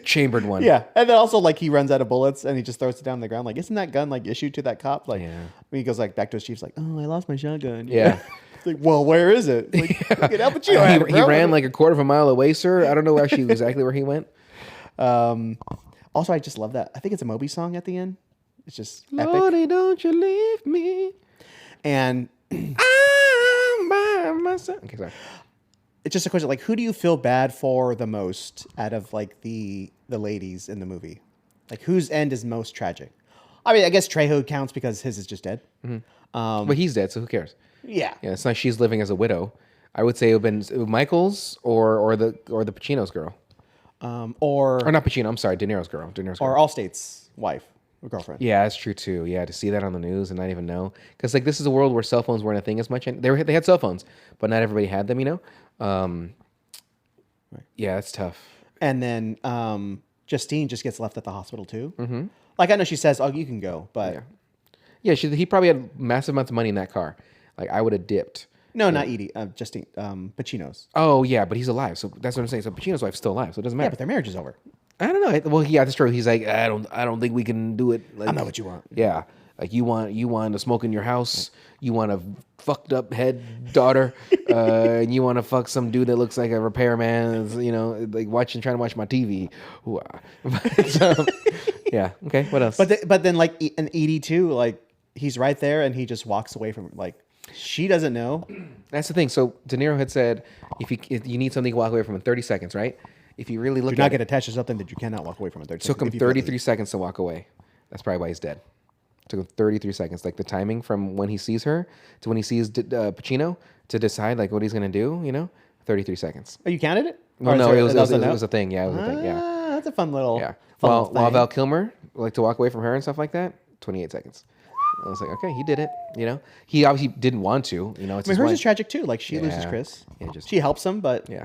Chambered one. Yeah, and then also like he runs out of bullets and he just throws it down on the ground. Like, isn't that gun like issued to that cop? Like, Yeah. when he goes like back to his chief's like, oh, I lost my shotgun. Yeah. It's like, well, where is it? Like, get Al Pacino had it, He bro. ran like a quarter of a mile away, sir. I don't know actually exactly where he went. Also, I just love that. I think it's a Moby song at the end. It's just epic. Lordy, don't you leave me. And I'm by myself. Okay, sorry. it's just a question like, who do you feel bad for the most out of like the ladies in the movie? Like, whose end is most tragic? I mean, I guess Trejo counts because his is just dead. But he's dead, so who cares? Yeah. Yeah, it's not she's living as a widow. I would say it would have been Michael's or the Pacino's girl. Or not Pacino, I'm sorry, De Niro's girl. or Allstate's wife or girlfriend. Yeah, that's true too. Yeah, to see that on the news and not even know, because like this is a world where cell phones weren't a thing as much. And they had cell phones, but not everybody had them. You know. Yeah, that's tough. And then Justine just gets left at the hospital too. Mm-hmm. Like, I know she says, "Oh, you can go," but Yeah, he probably had massive amounts of money in that car. Like I would have dipped. no, not Edie. Justine. Pacino's. Oh yeah, but he's alive, so that's what I'm saying. So Pacino's wife's still alive, so it doesn't Yeah, matter. but their marriage is over. I don't know. Well, yeah, that's true. He's like, I don't think we can do it. Like, I'm not what you want. Yeah, like you want to smoke in your house. You want a fucked up head daughter, and you want to fuck some dude that looks like a repairman. You know, like trying to watch my TV. Ooh, ah. But, yeah. Okay. What else? But then like an Edie too. Like, he's right there and he just walks away from it. Like, she doesn't know. That's the thing. So De Niro had said, if you need something to walk away from in 30 seconds, right? If you really look Do not at get it, attached to something that you cannot walk away from in 30 took him seconds. If you feel 33 seconds to walk away. That's probably why he's dead. Took him 33 seconds, like the timing from when he sees her to when he sees Pacino to decide like what he's gonna do. You know, 33 seconds. Oh, you counted it? Well, Or no, is it was a note? a thing. Yeah, it was a thing. Yeah, Ah, that's a fun little. yeah. Fun While little thing. Val Kilmer like to walk away from her and stuff like that, 28 seconds. I was like, okay, he did it. You know, he obviously didn't want to. You know, it's I mean, his hers wife. is tragic too. Like, she loses Yeah. Chris. Yeah, just- she helps him, but Yeah.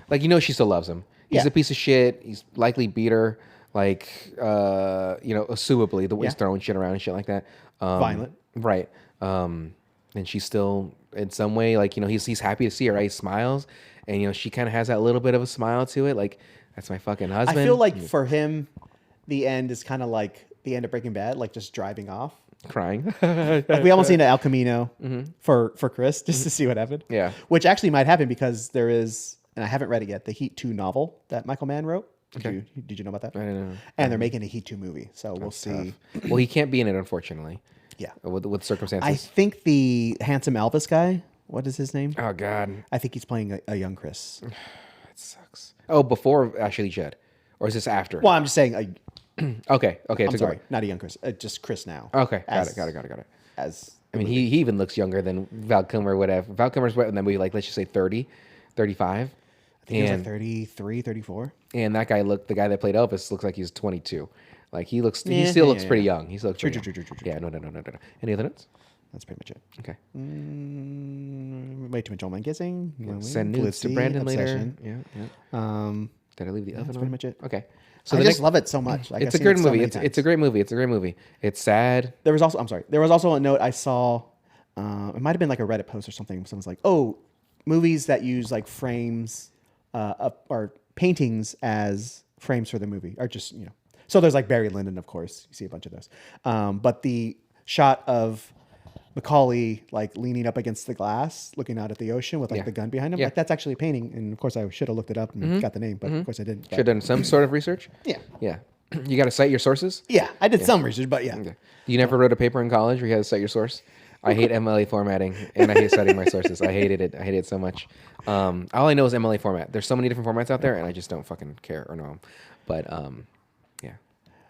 Like, you know, she still loves him. He's Yeah. a piece of shit. He's likely beat her, like, you know, assumably, the way he's Yeah. throwing shit around and shit like that. Violent. Right. And she's still, in some way, like, you know, he's happy to see her, right? He smiles. And, you know, she kind of has that little bit of a smile to it. Like, that's my fucking husband. I feel like for him, the end is kind of like the end of Breaking Bad, like just driving off. Crying. Like, we almost need an El Camino for Chris just to see what happened. Yeah. Which actually might happen because there is, and I haven't read it yet, the Heat 2 novel that Michael Mann wrote. Did you know about that? I don't know. And they're making a Heat 2 movie, so we'll see. Well, he can't be in it, unfortunately. Yeah. With circumstances. I think the handsome Elvis guy, what is his name? Oh, God. I think he's playing a young Chris. That sucks. Oh, before Ashley Judd? Or is this after? Well, I'm just saying, Okay. Okay. I'm sorry, not a young Chris, just Chris now. Okay. Got As- it. Got it. As I mean, he even looks younger than Val Kilmer would have. Val Kilmer's what in that movie, like, let's just say 30, 35. I think he was like 33, 34. And that guy the guy that played Elvis looks like he's 22. Like, he Yeah, still yeah, looks yeah, pretty yeah. young. He still looks pretty young. True. Yeah, no. Any other notes? That's pretty much it. Okay. Way too much online kissing. Send nudes to Felicity, Brenden obsession. later. Yeah. Um, Did I leave the oven that's on? pretty much it. Okay. So I the just next, love it so much. Like, it's I've a seen good it so movie. many It's times. a great movie. It's a great movie. It's sad. There was also a note I saw. It might have been like a Reddit post or something. Someone's like, "Oh, movies that use like frames or paintings as frames for the movie are just So there's like Barry Lyndon, of course. You see a bunch of those. But the shot of Macaulay like leaning up against the glass, looking out at the ocean with like the gun behind him, like that's actually a painting. And of course, I should have looked it up and got the name, but of course I didn't. Should have done some sort of research. Yeah. Yeah. You got to cite your sources? Yeah, I did some research, but yeah. Okay. You never wrote a paper in college where you had to cite your source? I hate MLA formatting, and I hate citing my sources. I hated it. I hated it so much. All I know is MLA format. There's so many different formats out there, and I just don't fucking care or know them. But yeah.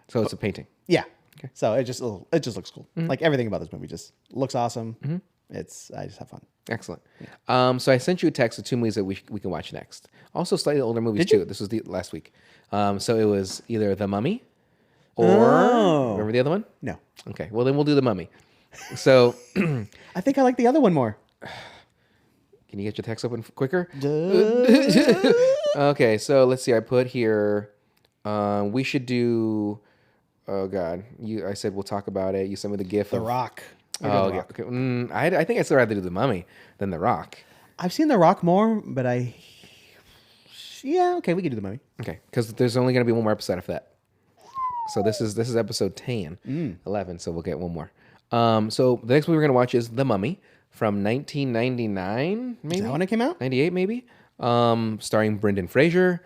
So it's a painting. Yeah. Okay. So it just looks cool. Like everything about this movie just looks awesome. I just have fun. Excellent. So I sent you a text of 2 movies that we can watch next. Also slightly older movies too. This was the last week. So it was either The Mummy or remember the other one? No. Okay. Well, then we'll do The Mummy. So I think I like the other one more. Can you get your text open quicker? Okay. So let's see. I put here. We should do. Oh God. I said we'll talk about it. You sent me the GIF. The Rock. Oh yeah. Okay. I think I'd still rather do The Mummy than The Rock. I've seen The Rock more, but yeah, okay, we can do The Mummy. Okay, because there's only going to be one more episode after that. So this is episode 10, 11, so we'll get one more. So the next movie we're going to watch is The Mummy from 1999, maybe? Is that when it came out? 98, maybe? Starring Brenden Fraser,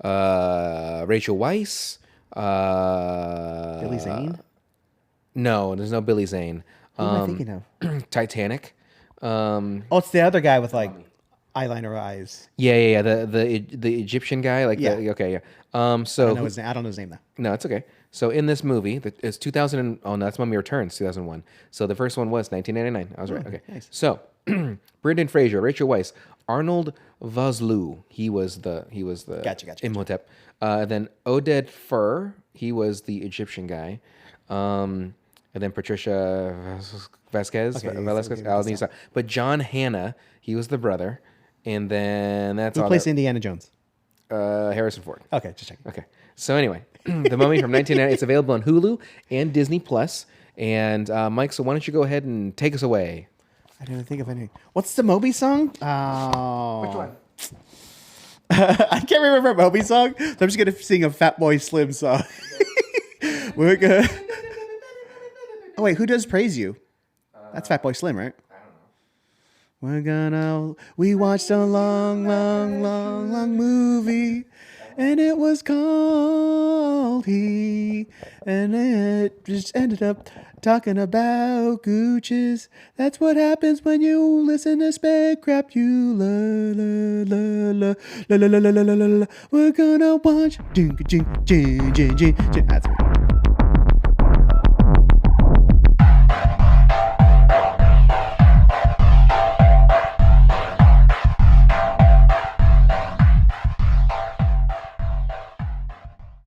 Rachel Weisz. Billy Zane? No, there's no Billy Zane. Who am I thinking of? Titanic. It's the other guy with like eyeliner eyes. Yeah. The Egyptian guy, like Yeah. okay, yeah. So I don't know his name though. no, it's okay. So in this movie, it's 2000. Oh no, that's Mummy Returns, 2001. So the first one was 1999. I was right. Okay. Nice. So Brenden Fraser, Rachel Weisz, Arnold Vosloo. He was the Gotcha. Imhotep. Then Oded Fehr. He was the Egyptian guy. And then Patricia Vasquez. Okay, But John Hannah, he was the brother. And then that's Who all. plays Indiana Jones? Harrison Ford. Okay, just checking. Okay. So anyway, The Mummy from 1990. It's available on Hulu and Disney Plus. And Mike, so why don't you go ahead and take us away? I didn't think of anything. What's the Moby song? Oh. Which one? I can't remember a Moby song, so I'm just gonna sing a Fatboy Slim song. We're gonna. Oh wait, who does Praise You? That's Fatboy Slim, right? We watched a long movie, and it was called He, and it just ended up talking about gooches. That's what happens when you listen to specrapular. We're gonna watch. That's it.